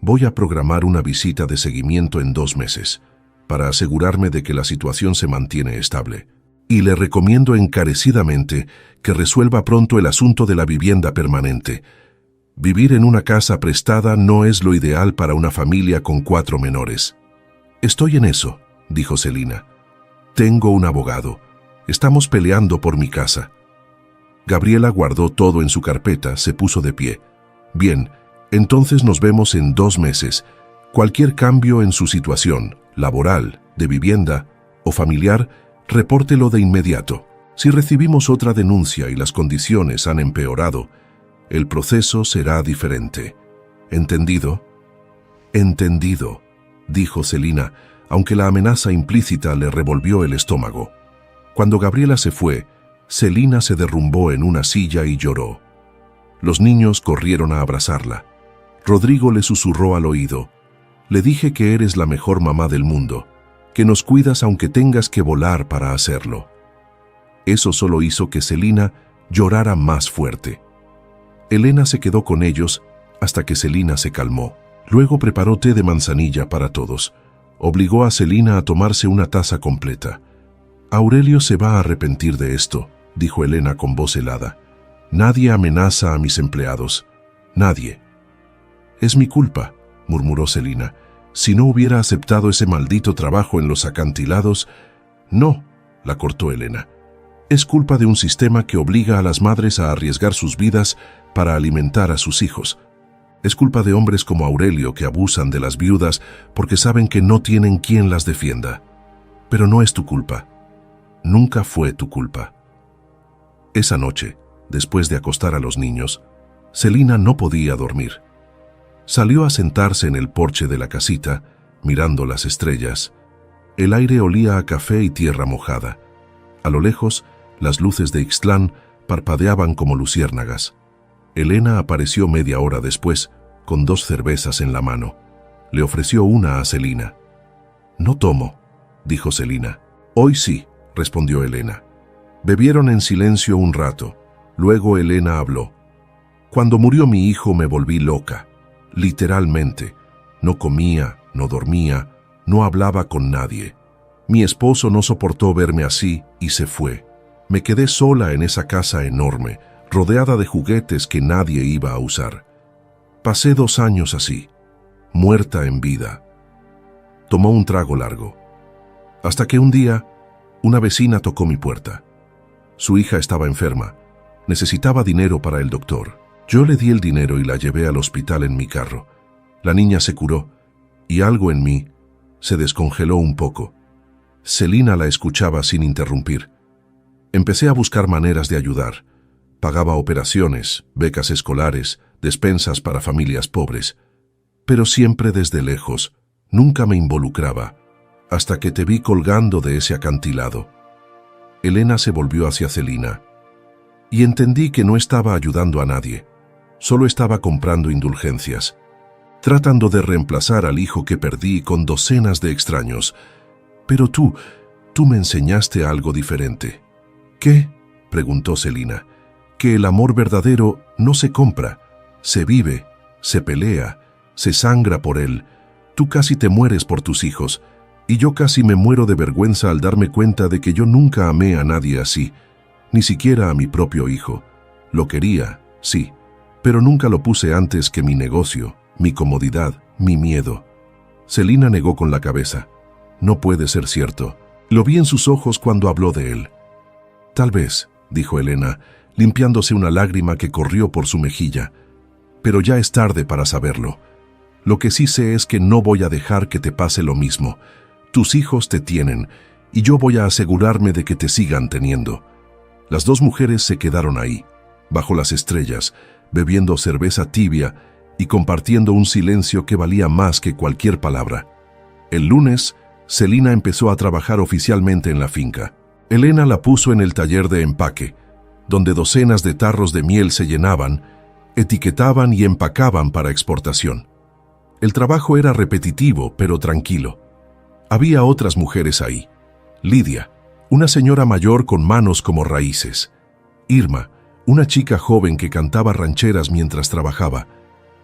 «Voy a programar una visita de seguimiento en 2 meses, para asegurarme de que la situación se mantiene estable. Y le recomiendo encarecidamente que resuelva pronto el asunto de la vivienda permanente. Vivir en una casa prestada no es lo ideal para una familia con 4 menores». «Estoy en eso», dijo Celina. «Tengo un abogado. Estamos peleando por mi casa». Gabriela guardó todo en su carpeta, se puso de pie. «Bien, entonces nos vemos en 2 meses. Cualquier cambio en su situación, laboral, de vivienda o familiar, repórtelo de inmediato. Si recibimos otra denuncia y las condiciones han empeorado, el proceso será diferente. ¿Entendido?». «Entendido», dijo Celina, aunque la amenaza implícita le revolvió el estómago. Cuando Gabriela se fue, Celina se derrumbó en una silla y lloró. Los niños corrieron a abrazarla. Rodrigo le susurró al oído: «Le dije que eres la mejor mamá del mundo, que nos cuidas aunque tengas que volar para hacerlo». Eso solo hizo que Celina llorara más fuerte. Elena se quedó con ellos hasta que Celina se calmó. Luego preparó té de manzanilla para todos. Obligó a Celina a tomarse una taza completa. «Aurelio se va a arrepentir de esto», dijo Elena con voz helada. «Nadie amenaza a mis empleados. Nadie». «Es mi culpa», murmuró Celina. «Si no hubiera aceptado ese maldito trabajo en los acantilados…». «No», la cortó Elena. «Es culpa de un sistema que obliga a las madres a arriesgar sus vidas para alimentar a sus hijos. Es culpa de hombres como Aurelio que abusan de las viudas porque saben que no tienen quien las defienda. Pero no es tu culpa. Nunca fue tu culpa». Esa noche, después de acostar a los niños, Celina no podía dormir. Salió a sentarse en el porche de la casita, mirando las estrellas. El aire olía a café y tierra mojada. A lo lejos, las luces de Ixtlán parpadeaban como luciérnagas. Elena apareció media hora después, con 2 cervezas en la mano. Le ofreció una a Celina. «No tomo», dijo Celina. «Hoy sí», respondió Elena. Bebieron en silencio un rato. Luego Elena habló. «Cuando murió mi hijo me volví loca, literalmente. No comía, no dormía, no hablaba con nadie. Mi esposo no soportó verme así y se fue. Me quedé sola en esa casa enorme, rodeada de juguetes que nadie iba a usar. Pasé 2 años así, muerta en vida. Tomó un trago largo, hasta que un día una vecina tocó mi puerta. Su hija estaba enferma, necesitaba dinero para el doctor. Yo le di el dinero y la llevé al hospital en mi carro. La niña se curó y algo en mí se descongeló un poco. Celina la escuchaba sin interrumpir. Empecé a buscar maneras de ayudar. Pagaba operaciones, becas escolares, despensas para familias pobres. Pero siempre desde lejos, nunca me involucraba, hasta que te vi colgando de ese acantilado. Elena se volvió hacia Celina y entendí que no estaba ayudando a nadie. Solo estaba comprando indulgencias, tratando de reemplazar al hijo que perdí con docenas de extraños. Pero tú me enseñaste algo diferente. ¿Qué?, preguntó Celina. Que el amor verdadero no se compra, se vive, se pelea, se sangra por él. Tú casi te mueres por tus hijos, y yo casi me muero de vergüenza al darme cuenta de que yo nunca amé a nadie así, ni siquiera a mi propio hijo. Lo quería, sí, pero nunca lo puse antes que mi negocio, mi comodidad, mi miedo. Celina negó con la cabeza. No puede ser cierto. Lo vi en sus ojos cuando habló de él. Tal vez, dijo Elena, limpiándose una lágrima que corrió por su mejilla. Pero ya es tarde para saberlo. Lo que sí sé es que no voy a dejar que te pase lo mismo. Tus hijos te tienen, y yo voy a asegurarme de que te sigan teniendo. Las 2 mujeres se quedaron ahí, bajo las estrellas, bebiendo cerveza tibia y compartiendo un silencio que valía más que cualquier palabra. El lunes, Celina empezó a trabajar oficialmente en la finca. Elena la puso en el taller de empaque, donde docenas de tarros de miel se llenaban, etiquetaban y empacaban para exportación. El trabajo era repetitivo, pero tranquilo. Había otras mujeres ahí. Lidia, una señora mayor con manos como raíces. Irma, una chica joven que cantaba rancheras mientras trabajaba.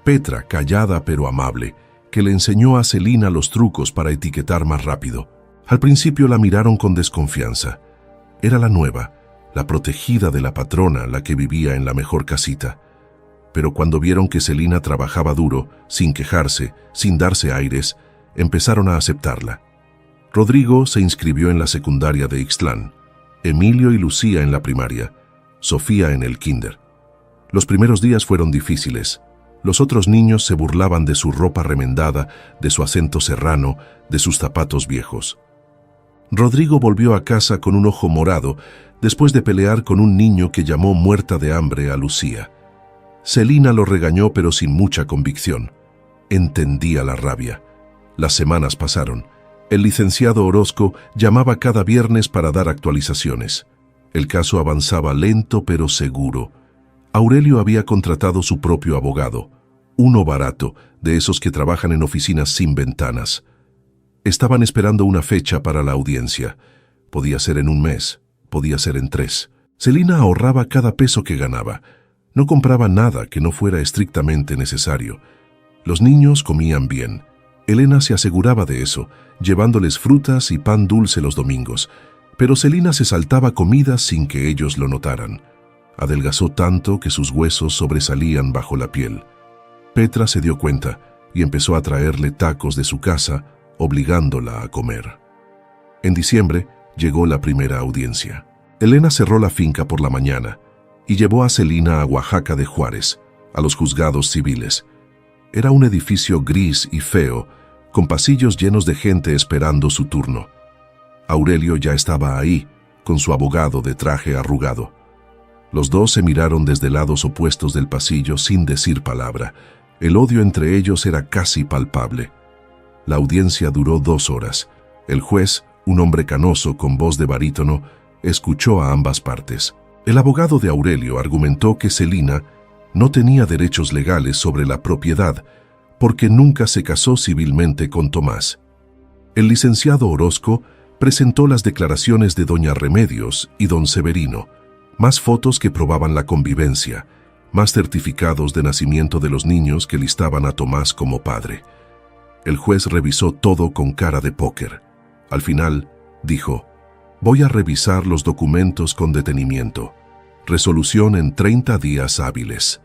Petra, callada pero amable, que le enseñó a Celina los trucos para etiquetar más rápido. Al principio la miraron con desconfianza. Era la nueva, la protegida de la patrona, la que vivía en la mejor casita. Pero cuando vieron que Celina trabajaba duro, sin quejarse, sin darse aires, empezaron a aceptarla. Rodrigo se inscribió en la secundaria de Ixtlán, Emilio y Lucía en la primaria, Sofía en el kinder. Los primeros días fueron difíciles. Los otros niños se burlaban de su ropa remendada, de su acento serrano, de sus zapatos viejos. Rodrigo volvió a casa con un ojo morado después de pelear con un niño que llamó muerta de hambre a Lucía. Celina lo regañó pero sin mucha convicción. Entendía la rabia. Las semanas pasaron. El licenciado Orozco llamaba cada viernes para dar actualizaciones. El caso avanzaba lento pero seguro. Aurelio había contratado su propio abogado, uno barato, de esos que trabajan en oficinas sin ventanas. Estaban esperando una fecha para la audiencia. Podía ser en 1 mes, podía ser en 3. Celina ahorraba cada peso que ganaba. No compraba nada que no fuera estrictamente necesario. Los niños comían bien. Elena se aseguraba de eso, llevándoles frutas y pan dulce los domingos. Pero Celina se saltaba comidas sin que ellos lo notaran. Adelgazó tanto que sus huesos sobresalían bajo la piel. Petra se dio cuenta y empezó a traerle tacos de su casa, obligándola a comer. En diciembre llegó la primera audiencia. Elena cerró la finca por la mañana y llevó a Celina a Oaxaca de Juárez, a los juzgados civiles. Era un edificio gris y feo, con pasillos llenos de gente esperando su turno. Aurelio ya estaba ahí, con su abogado de traje arrugado. Los dos se miraron desde lados opuestos del pasillo sin decir palabra. El odio entre ellos era casi palpable. La audiencia duró 2 horas. El juez, un hombre canoso con voz de barítono, escuchó a ambas partes. El abogado de Aurelio argumentó que Celina no tenía derechos legales sobre la propiedad porque nunca se casó civilmente con Tomás. El licenciado Orozco presentó las declaraciones de doña Remedios y don Severino, más fotos que probaban la convivencia, más certificados de nacimiento de los niños que listaban a Tomás como padre. El juez revisó todo con cara de póker. Al final, dijo: Voy a revisar los documentos con detenimiento. Resolución en 30 días hábiles.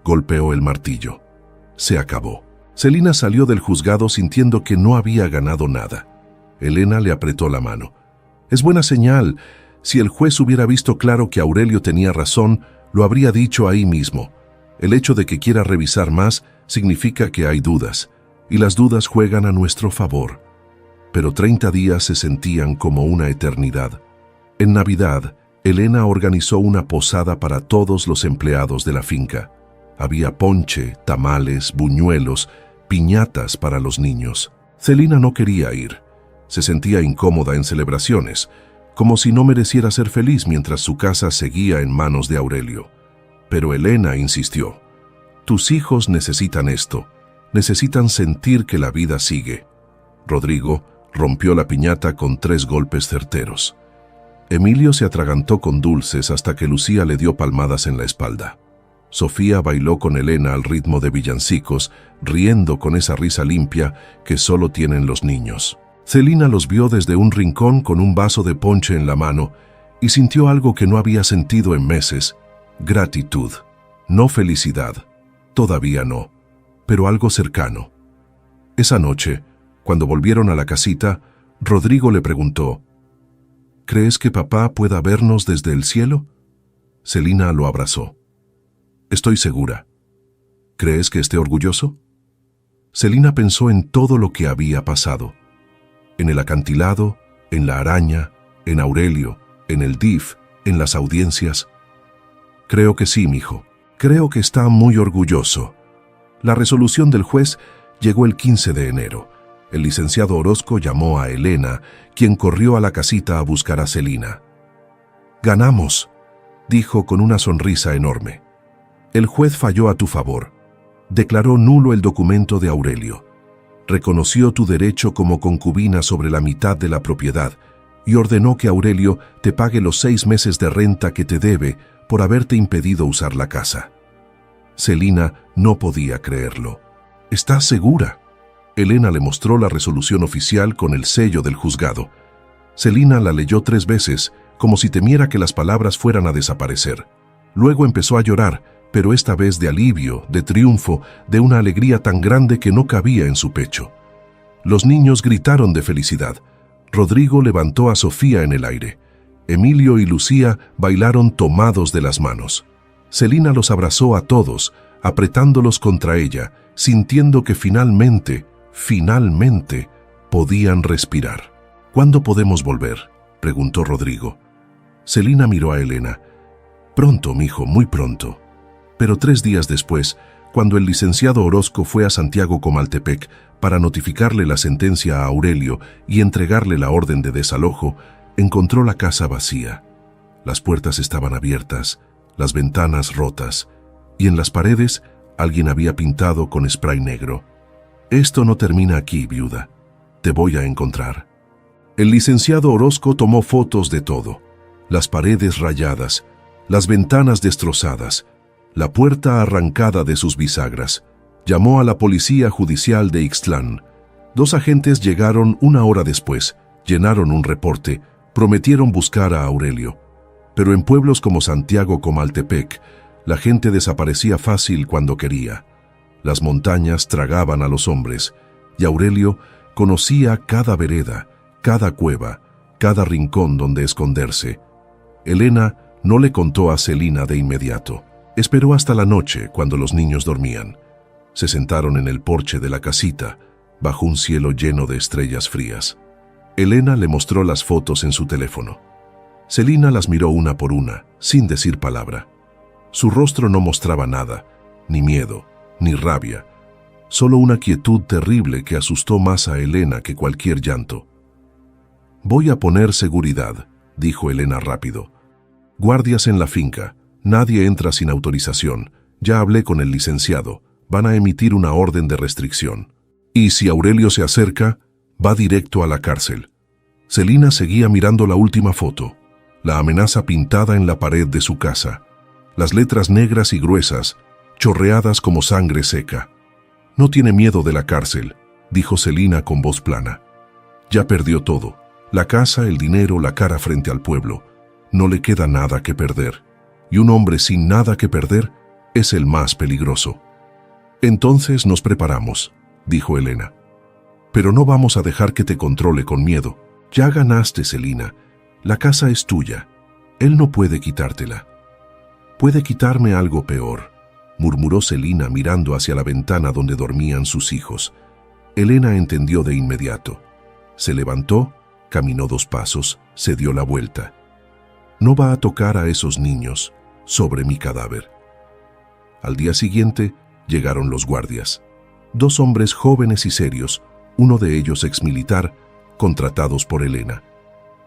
Golpeó el martillo. Se acabó. Celina salió del juzgado sintiendo que no había ganado nada. Elena le apretó la mano. Es buena señal. Si el juez hubiera visto claro que Aurelio tenía razón, lo habría dicho ahí mismo. El hecho de que quiera revisar más significa que hay dudas, y las dudas juegan a nuestro favor. Pero 30 días se sentían como una eternidad. En Navidad, Elena organizó una posada para todos los empleados de la finca. Había ponche, tamales, buñuelos, piñatas para los niños. Celina no quería ir. Se sentía incómoda en celebraciones, como si no mereciera ser feliz mientras su casa seguía en manos de Aurelio. Pero Elena insistió. Tus hijos necesitan esto. Necesitan sentir que la vida sigue. Rodrigo rompió la piñata con 3 golpes certeros. Emilio se atragantó con dulces hasta que Lucía le dio palmadas en la espalda. Sofía bailó con Elena al ritmo de villancicos, riendo con esa risa limpia que solo tienen los niños. Celina los vio desde un rincón con un vaso de ponche en la mano y sintió algo que no había sentido en meses: gratitud. No felicidad, todavía no, pero algo cercano. Esa noche, cuando volvieron a la casita, Rodrigo le preguntó: ¿Crees que papá pueda vernos desde el cielo? Celina lo abrazó. Estoy segura. ¿Crees que esté orgulloso? Celina pensó en todo lo que había pasado. En el acantilado, en la araña, en Aurelio, en el DIF, en las audiencias. Creo que sí, mijo. Creo que está muy orgulloso. La resolución del juez llegó el 15 de enero. El licenciado Orozco llamó a Elena, quien corrió a la casita a buscar a Celina. «Ganamos», dijo con una sonrisa enorme. «El juez falló a tu favor. Declaró nulo el documento de Aurelio. Reconoció tu derecho como concubina sobre la mitad de la propiedad y ordenó que Aurelio te pague los 6 meses de renta que te debe por haberte impedido usar la casa». Celina no podía creerlo. «¿Estás segura?». Elena le mostró la resolución oficial con el sello del juzgado. Celina la leyó 3 veces, como si temiera que las palabras fueran a desaparecer. Luego empezó a llorar, pero esta vez de alivio, de triunfo, de una alegría tan grande que no cabía en su pecho. Los niños gritaron de felicidad. Rodrigo levantó a Sofía en el aire. Emilio y Lucía bailaron tomados de las manos. Celina los abrazó a todos, apretándolos contra ella, sintiendo que finalmente podían respirar. «¿Cuándo podemos volver?», preguntó Rodrigo. Celina miró a Elena. «Pronto, mijo, muy pronto». Pero 3 días después, cuando el licenciado Orozco fue a Santiago Comaltepec para notificarle la sentencia a Aurelio y entregarle la orden de desalojo, encontró la casa vacía. Las puertas estaban abiertas, las ventanas rotas, y en las paredes alguien había pintado con spray negro: «Esto no termina aquí, viuda. Te voy a encontrar». El licenciado Orozco tomó fotos de todo: las paredes rayadas, las ventanas destrozadas, la puerta arrancada de sus bisagras. Llamó a la policía judicial de Ixtlán. 2 agentes llegaron 1 hora después, llenaron un reporte, prometieron buscar a Aurelio. Pero en pueblos como Santiago Comaltepec, la gente desaparecía fácil cuando quería. Las montañas tragaban a los hombres, y Aurelio conocía cada vereda, cada cueva, cada rincón donde esconderse. Elena no le contó a Celina de inmediato. Esperó hasta la noche, cuando los niños dormían. Se sentaron en el porche de la casita, bajo un cielo lleno de estrellas frías. Elena le mostró las fotos en su teléfono. Celina las miró una por una, sin decir palabra. Su rostro no mostraba nada, ni miedo, ni rabia, solo una quietud terrible que asustó más a Elena que cualquier llanto. «Voy a poner seguridad», dijo Elena rápido. «Guardias en la finca, nadie entra sin autorización. Ya hablé con el licenciado, van a emitir una orden de restricción. Y si Aurelio se acerca, va directo a la cárcel». Celina seguía mirando la última foto, la amenaza pintada en la pared de su casa, las letras negras y gruesas, chorreadas como sangre seca. «No tiene miedo de la cárcel», dijo Celina con voz plana. «Ya perdió todo. La casa, el dinero, la cara frente al pueblo. No le queda nada que perder. Y un hombre sin nada que perder es el más peligroso. Entonces nos preparamos, dijo Elena. Pero no vamos a dejar que te controle con miedo. Ya ganaste, Celina. La casa es tuya. Él no puede quitártela. Puede quitarme algo peor, murmuró Celina mirando hacia la ventana donde dormían sus hijos. Elena entendió de inmediato. Se levantó, caminó 2 pasos, se dio la vuelta. No va a tocar a esos niños sobre mi cadáver. Al día siguiente llegaron los guardias. 2 hombres jóvenes y serios, uno de ellos exmilitar, contratados por Elena.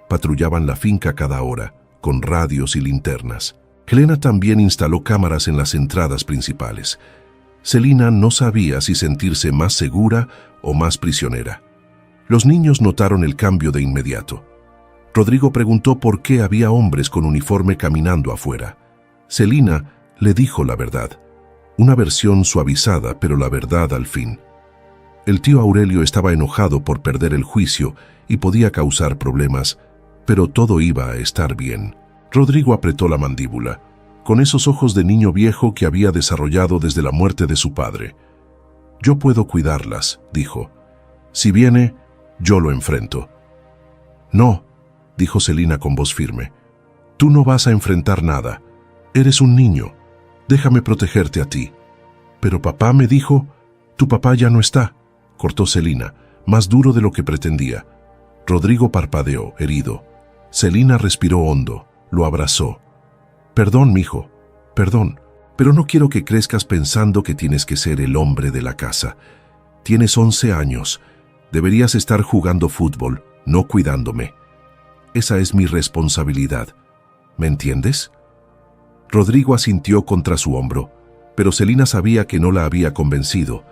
Patrullaban la finca cada hora, con radios y linternas. Elena también instaló cámaras en las entradas principales. Celina no sabía si sentirse más segura o más prisionera. Los niños notaron el cambio de inmediato. Rodrigo preguntó por qué había hombres con uniforme caminando afuera. Celina le dijo la verdad. Una versión suavizada, pero la verdad al fin. El tío Aurelio estaba enojado por perder el juicio y podía causar problemas, pero todo iba a estar bien. Rodrigo apretó la mandíbula, con esos ojos de niño viejo que había desarrollado desde la muerte de su padre. Yo puedo cuidarlas, dijo. Si viene, yo lo enfrento. No, dijo Celina con voz firme. Tú no vas a enfrentar nada. Eres un niño. Déjame protegerte a ti. Pero papá me dijo, tu papá ya no está, cortó Celina, más duro de lo que pretendía. Rodrigo parpadeó, herido. Celina respiró hondo, lo abrazó. Perdón, mijo, perdón, pero no quiero que crezcas pensando que tienes que ser el hombre de la casa. Tienes 11 años. Deberías estar jugando fútbol, no cuidándome. Esa es mi responsabilidad. ¿Me entiendes? Rodrigo asintió contra su hombro, pero Celina sabía que no la había convencido.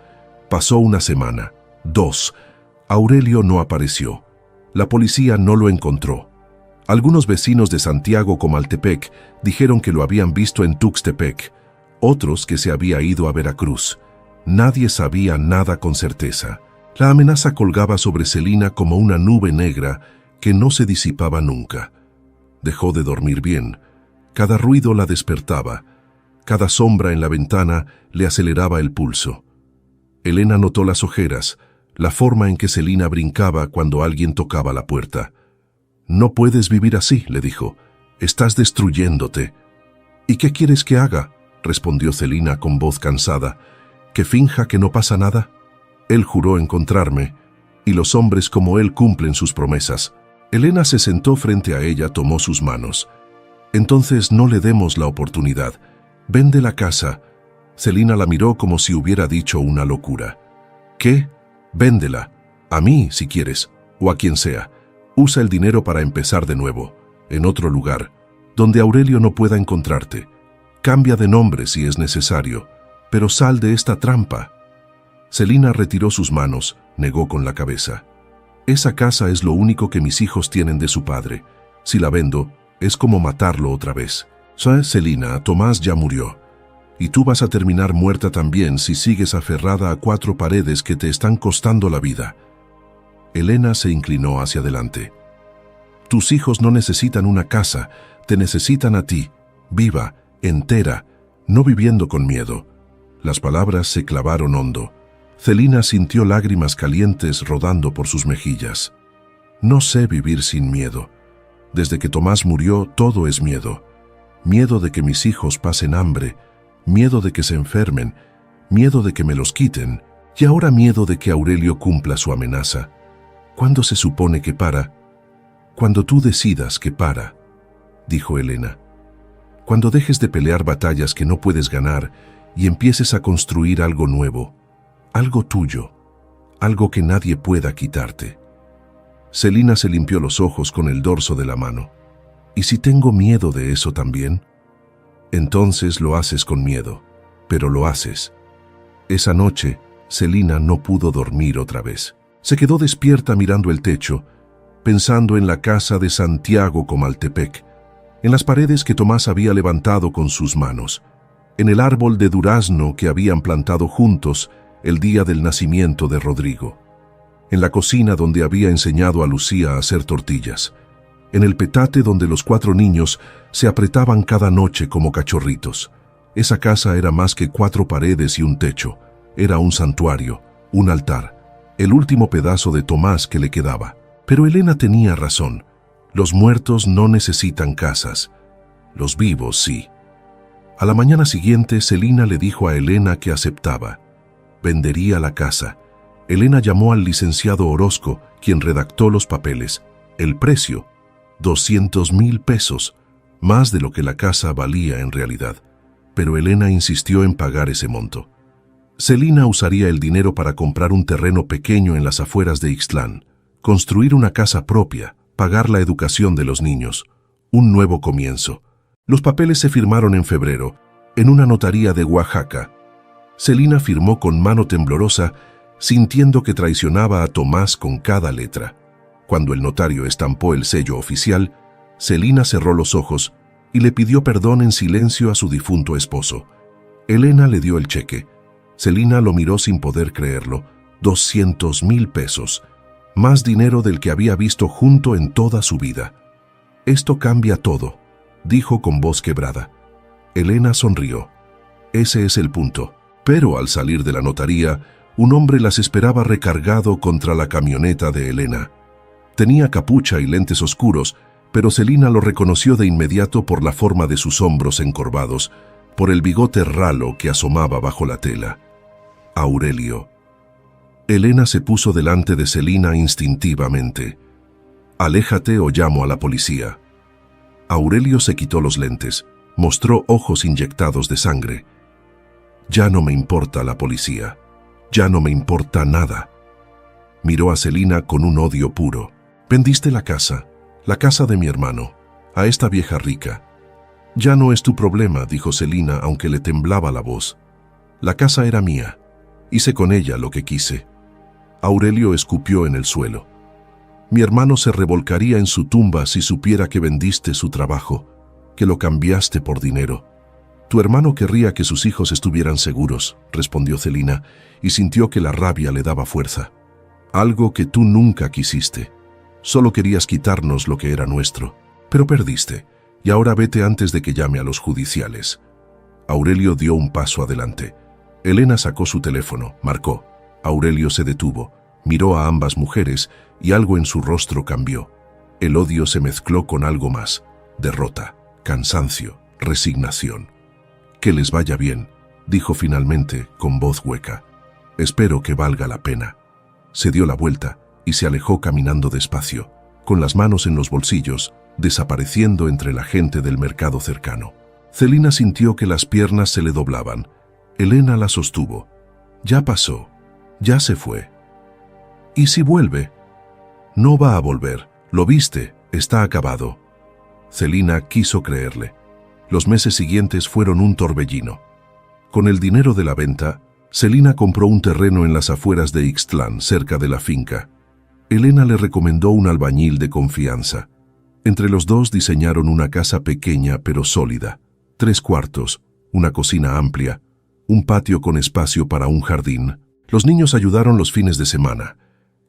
Pasó una semana, 2. Aurelio no apareció. La policía no lo encontró. Algunos vecinos de Santiago Comaltepec dijeron que lo habían visto en Tuxtepec, otros que se había ido a Veracruz. Nadie sabía nada con certeza. La amenaza colgaba sobre Celina como una nube negra que no se disipaba nunca. Dejó de dormir bien. Cada ruido la despertaba. Cada sombra en la ventana le aceleraba el pulso. Elena notó las ojeras, la forma en que Celina brincaba cuando alguien tocaba la puerta. No puedes vivir así, le dijo. Estás destruyéndote. ¿Y qué quieres que haga?, respondió Celina con voz cansada. ¿Que finja que no pasa nada? Él juró encontrarme, y los hombres como él cumplen sus promesas. Elena se sentó frente a ella, tomó sus manos. Entonces no le demos la oportunidad. Vende la casa. Celina la miró como si hubiera dicho una locura. ¿Qué? Véndela. A mí, si quieres, o a quien sea. Usa el dinero para empezar de nuevo, en otro lugar, donde Aurelio no pueda encontrarte. Cambia de nombre si es necesario, pero sal de esta trampa. Celina retiró sus manos, negó con la cabeza. Esa casa es lo único que mis hijos tienen de su padre. Si la vendo, es como matarlo otra vez. ¿Sabes, Celina? Tomás ya murió. Y tú vas a terminar muerta también si sigues aferrada a 4 paredes que te están costando la vida. Elena se inclinó hacia adelante. Tus hijos no necesitan una casa, te necesitan a ti, viva, entera, no viviendo con miedo. Las palabras se clavaron hondo. Celina sintió lágrimas calientes rodando por sus mejillas. No sé vivir sin miedo. Desde que Tomás murió, todo es miedo. Miedo de que mis hijos pasen hambre, miedo de que se enfermen, miedo de que me los quiten, y ahora miedo de que Aurelio cumpla su amenaza. ¿Cuándo se supone que para? Cuando tú decidas que para, dijo Elena. Cuando dejes de pelear batallas que no puedes ganar y empieces a construir algo nuevo, algo tuyo, algo que nadie pueda quitarte. Celina se limpió los ojos con el dorso de la mano. ¿Y si tengo miedo de eso también? Entonces lo haces con miedo, pero lo haces. Esa noche, Celina no pudo dormir otra vez. Se quedó despierta mirando el techo, pensando en la casa de Santiago Comaltepec, en las paredes que Tomás había levantado con sus manos, en el árbol de durazno que habían plantado juntos el día del nacimiento de Rodrigo. en la cocina donde había enseñado a Lucía a hacer tortillas, en el petate donde los 4 niños se apretaban cada noche como cachorritos. Esa casa era más que 4 paredes y un techo. Era un santuario, un altar, el último pedazo de Tomás que le quedaba. Pero Elena tenía razón. Los muertos no necesitan casas. Los vivos sí. A la mañana siguiente, Celina le dijo a Elena que aceptaba. Vendería la casa. Elena llamó al licenciado Orozco, quien redactó los papeles. El precio, 200,000 pesos, más de lo que la casa valía en realidad. Pero Elena insistió en pagar ese monto. Celina usaría el dinero para comprar un terreno pequeño en las afueras de Ixtlán, construir una casa propia, pagar la educación de los niños. Un nuevo comienzo. Los papeles se firmaron en febrero, en una notaría de Oaxaca. Celina firmó con mano temblorosa, sintiendo que traicionaba a Tomás con cada letra. Cuando el notario estampó el sello oficial, Celina cerró los ojos y le pidió perdón en silencio a su difunto esposo. Elena le dio el cheque. Celina lo miró sin poder creerlo. 200,000 pesos. Más dinero del que había visto junto en toda su vida. «Esto cambia todo», dijo con voz quebrada. Elena sonrió. Ese es el punto. Pero al salir de la notaría, un hombre las esperaba recargado contra la camioneta de Elena. Tenía capucha y lentes oscuros, pero Celina lo reconoció de inmediato por la forma de sus hombros encorvados, por el bigote ralo que asomaba bajo la tela. Aurelio. Elena se puso delante de Celina instintivamente. «Aléjate o llamo a la policía». Aurelio se quitó los lentes, mostró ojos inyectados de sangre. «Ya no me importa la policía. Ya no me importa nada». Miró a Celina con un odio puro. «Vendiste la casa de mi hermano, a esta vieja rica». «Ya no es tu problema», dijo Celina, aunque le temblaba la voz. «La casa era mía. Hice con ella lo que quise». Aurelio escupió en el suelo. «Mi hermano se revolcaría en su tumba si supiera que vendiste su trabajo, que lo cambiaste por dinero». «Tu hermano querría que sus hijos estuvieran seguros», respondió Celina, y sintió que la rabia le daba fuerza. «Algo que tú nunca quisiste. Solo querías quitarnos lo que era nuestro. Pero perdiste, y ahora vete antes de que llame a los judiciales». Aurelio dio un paso adelante. Elena sacó su teléfono, marcó. Aurelio se detuvo, miró a ambas mujeres y algo en su rostro cambió. El odio se mezcló con algo más: derrota, cansancio, resignación. «Que les vaya bien», dijo finalmente con voz hueca. «Espero que valga la pena». Se dio la vuelta y se alejó caminando despacio, con las manos en los bolsillos, desapareciendo entre la gente del mercado cercano. Celina sintió que las piernas se le doblaban. Elena la sostuvo. «Ya pasó. Ya se fue». «¿Y si vuelve?» «No va a volver. Lo viste. Está acabado». Celina quiso creerle. Los meses siguientes fueron un torbellino. Con el dinero de la venta, Celina compró un terreno en las afueras de Ixtlán, cerca de la finca. Elena le recomendó un albañil de confianza. Entre los dos diseñaron una casa pequeña pero sólida. 3 cuartos, una cocina amplia, un patio con espacio para un jardín. Los niños ayudaron los fines de semana,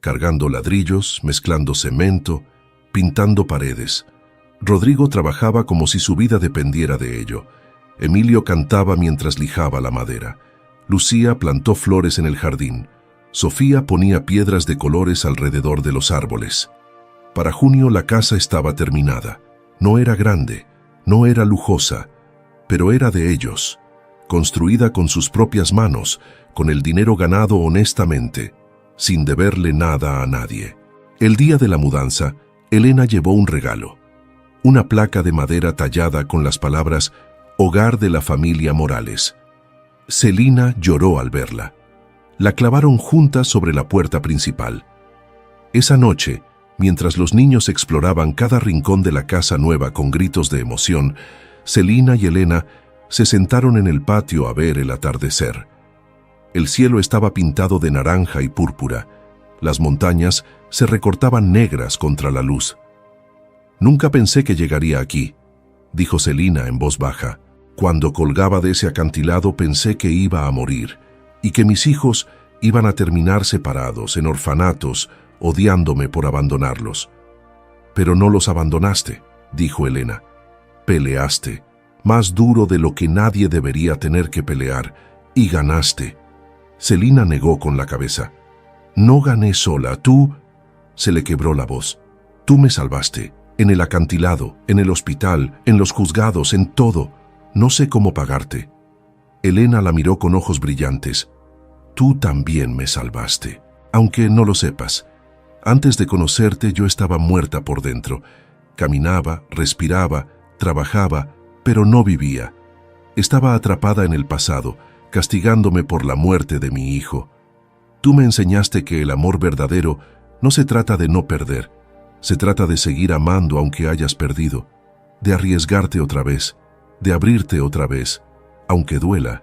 cargando ladrillos, mezclando cemento, pintando paredes. Rodrigo trabajaba como si su vida dependiera de ello. Emilio cantaba mientras lijaba la madera. Lucía plantó flores en el jardín. Sofía ponía piedras de colores alrededor de los árboles. Para junio la casa estaba terminada. No era grande, no era lujosa, pero era de ellos, construida con sus propias manos, con el dinero ganado honestamente, sin deberle nada a nadie. El día de la mudanza, Elena llevó un regalo. Una placa de madera tallada con las palabras «Hogar de la familia Morales». Celina lloró al verla. La clavaron juntas sobre la puerta principal. Esa noche, mientras los niños exploraban cada rincón de la casa nueva con gritos de emoción, Celina y Elena se sentaron en el patio a ver el atardecer. El cielo estaba pintado de naranja y púrpura. Las montañas se recortaban negras contra la luz. «Nunca pensé que llegaría aquí», dijo Celina en voz baja. «Cuando colgaba de ese acantilado pensé que iba a morir y que mis hijos Iban a terminar separados, en orfanatos, odiándome por abandonarlos. Pero no los abandonaste, dijo Elena. Peleaste, más duro de lo que nadie debería tener que pelear, y ganaste. Celina negó con la cabeza. No gané sola, tú... Se le quebró la voz. Tú me salvaste, en el acantilado, en el hospital, en los juzgados, en todo. No sé cómo pagarte. Elena la miró con ojos brillantes. Tú también me salvaste, aunque no lo sepas. Antes de conocerte yo estaba muerta por dentro. Caminaba, respiraba, trabajaba, pero no vivía. Estaba atrapada en el pasado, castigándome por la muerte de mi hijo. Tú me enseñaste que el amor verdadero no se trata de no perder, se trata de seguir amando aunque hayas perdido, de arriesgarte otra vez, de abrirte otra vez, aunque duela.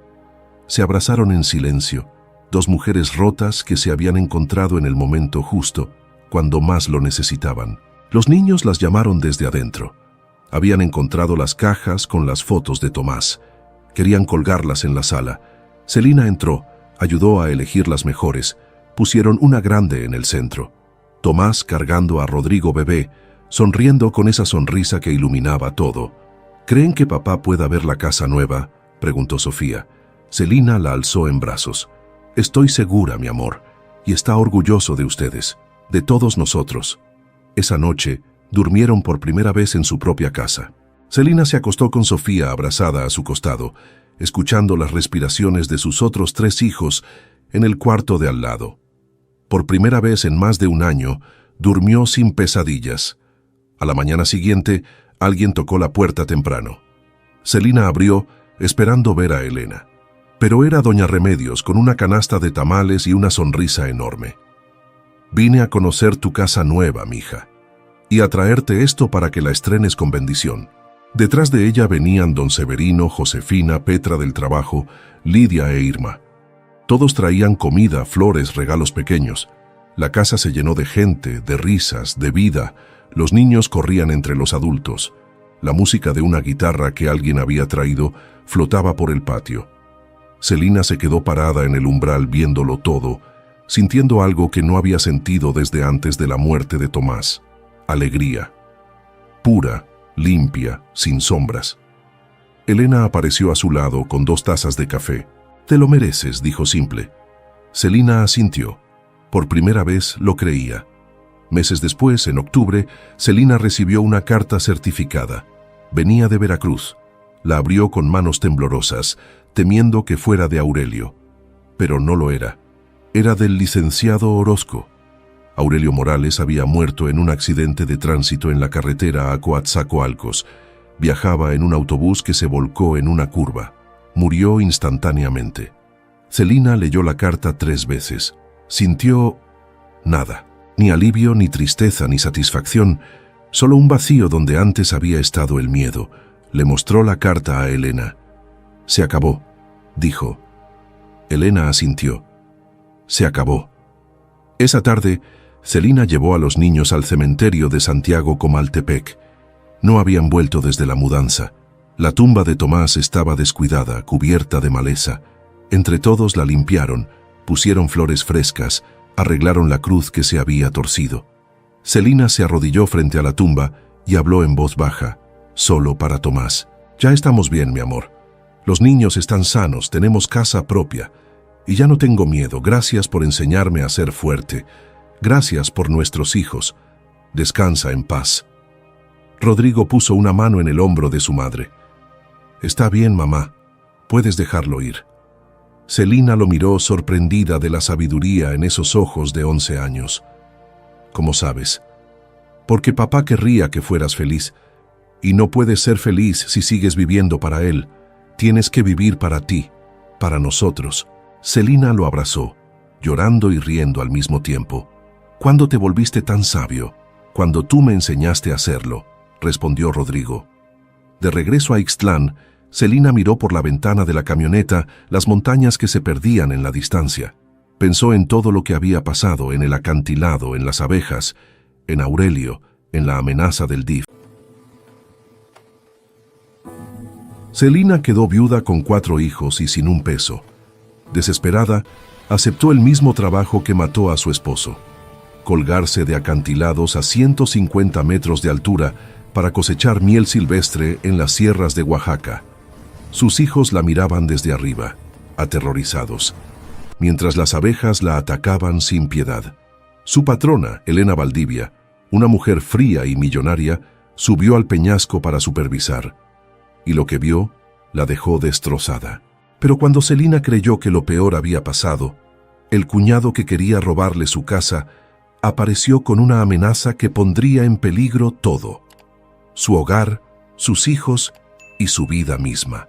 Se abrazaron en silencio, dos mujeres rotas que se habían encontrado en el momento justo, cuando más lo necesitaban. Los niños las llamaron desde adentro. Habían encontrado las cajas con las fotos de Tomás. Querían colgarlas en la sala. Celina entró, ayudó a elegir las mejores. Pusieron una grande en el centro. Tomás cargando a Rodrigo bebé, sonriendo con esa sonrisa que iluminaba todo. ¿Creen que papá pueda ver la casa nueva?, preguntó Sofía. Celina la alzó en brazos. Estoy segura, mi amor, y está orgulloso de ustedes, de todos nosotros. Esa noche, durmieron por primera vez en su propia casa. Celina se acostó con Sofía abrazada a su costado, escuchando las respiraciones de sus otros 3 hijos en el cuarto de al lado. Por primera vez en más de un año, durmió sin pesadillas. A la mañana siguiente, alguien tocó la puerta temprano. Celina abrió, esperando ver a Elena. Pero era doña Remedios con una canasta de tamales y una sonrisa enorme. Vine a conocer tu casa nueva, mija, y a traerte esto para que la estrenes con bendición. Detrás de ella venían don Severino, Josefina, Petra del trabajo, Lidia e Irma. Todos traían comida, flores, regalos pequeños. La casa se llenó de gente, de risas, de vida. Los niños corrían entre los adultos. La música de una guitarra que alguien había traído flotaba por el patio. Celina se quedó parada en el umbral viéndolo todo, sintiendo algo que no había sentido desde antes de la muerte de Tomás. Alegría. Pura, limpia, sin sombras. Elena apareció a su lado con 2 tazas de café. «Te lo mereces», dijo simple. Celina asintió. Por primera vez lo creía. Meses después, en octubre, Celina recibió una carta certificada. Venía de Veracruz. La abrió con manos temblorosas, temiendo que fuera de Aurelio. Pero no lo era. Era del licenciado Orozco. Aurelio Morales había muerto en un accidente de tránsito en la carretera a Coatzacoalcos. Viajaba en un autobús que se volcó en una curva. Murió instantáneamente. Celina leyó la carta 3 veces. Sintió nada. Ni alivio, ni tristeza, ni satisfacción. Solo un vacío donde antes había estado el miedo. Le mostró la carta a Elena. «Se acabó», dijo. Elena asintió. «Se acabó». Esa tarde, Celina llevó a los niños al cementerio de Santiago Comaltepec. No habían vuelto desde la mudanza. La tumba de Tomás estaba descuidada, cubierta de maleza. Entre todos la limpiaron, pusieron flores frescas, arreglaron la cruz que se había torcido. Celina se arrodilló frente a la tumba y habló en voz baja, solo para Tomás. «Ya estamos bien, mi amor. Los niños están sanos, tenemos casa propia. Y ya no tengo miedo. Gracias por enseñarme a ser fuerte. Gracias por nuestros hijos. Descansa en paz». Rodrigo puso una mano en el hombro de su madre. «Está bien, mamá. Puedes dejarlo ir». Celina lo miró sorprendida de la sabiduría en esos ojos de 11 años. «¿Cómo sabes?» «Porque papá querría que fueras feliz. Y no puedes ser feliz si sigues viviendo para él. Tienes que vivir para ti, para nosotros». Celina lo abrazó, llorando y riendo al mismo tiempo. «¿Cuándo te volviste tan sabio?» «Cuando tú me enseñaste a hacerlo», respondió Rodrigo. De regreso a Ixtlán, Celina miró por la ventana de la camioneta las montañas que se perdían en la distancia. Pensó en todo lo que había pasado, en el acantilado, en las abejas, en Aurelio, en la amenaza del DIF. Celina quedó viuda con 4 hijos y sin un peso. Desesperada, aceptó el mismo trabajo que mató a su esposo: colgarse de acantilados a 150 metros de altura para cosechar miel silvestre en las sierras de Oaxaca. Sus hijos la miraban desde arriba, aterrorizados, mientras las abejas la atacaban sin piedad. Su patrona, Elena Valdivia, una mujer fría y millonaria, subió al peñasco para supervisar, y lo que vio la dejó destrozada. Pero cuando Celina creyó que lo peor había pasado, el cuñado que quería robarle su casa apareció con una amenaza que pondría en peligro todo: su hogar, sus hijos y su vida misma.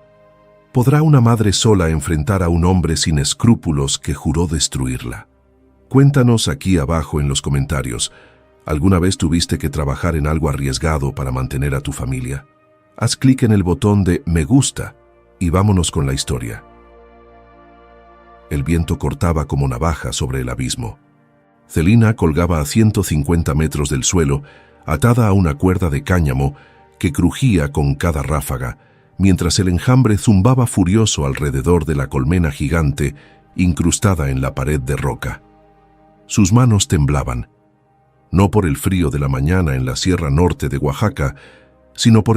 ¿Podrá una madre sola enfrentar a un hombre sin escrúpulos que juró destruirla? Cuéntanos aquí abajo en los comentarios, ¿alguna vez tuviste que trabajar en algo arriesgado para mantener a tu familia? Haz clic en el botón de me gusta y vámonos con la historia. El viento cortaba como navaja sobre el abismo. Celina colgaba a 150 metros del suelo, atada a una cuerda de cáñamo que crujía con cada ráfaga, mientras el enjambre zumbaba furioso alrededor de la colmena gigante incrustada en la pared de roca. Sus manos temblaban, no por el frío de la mañana en la sierra norte de Oaxaca, sino por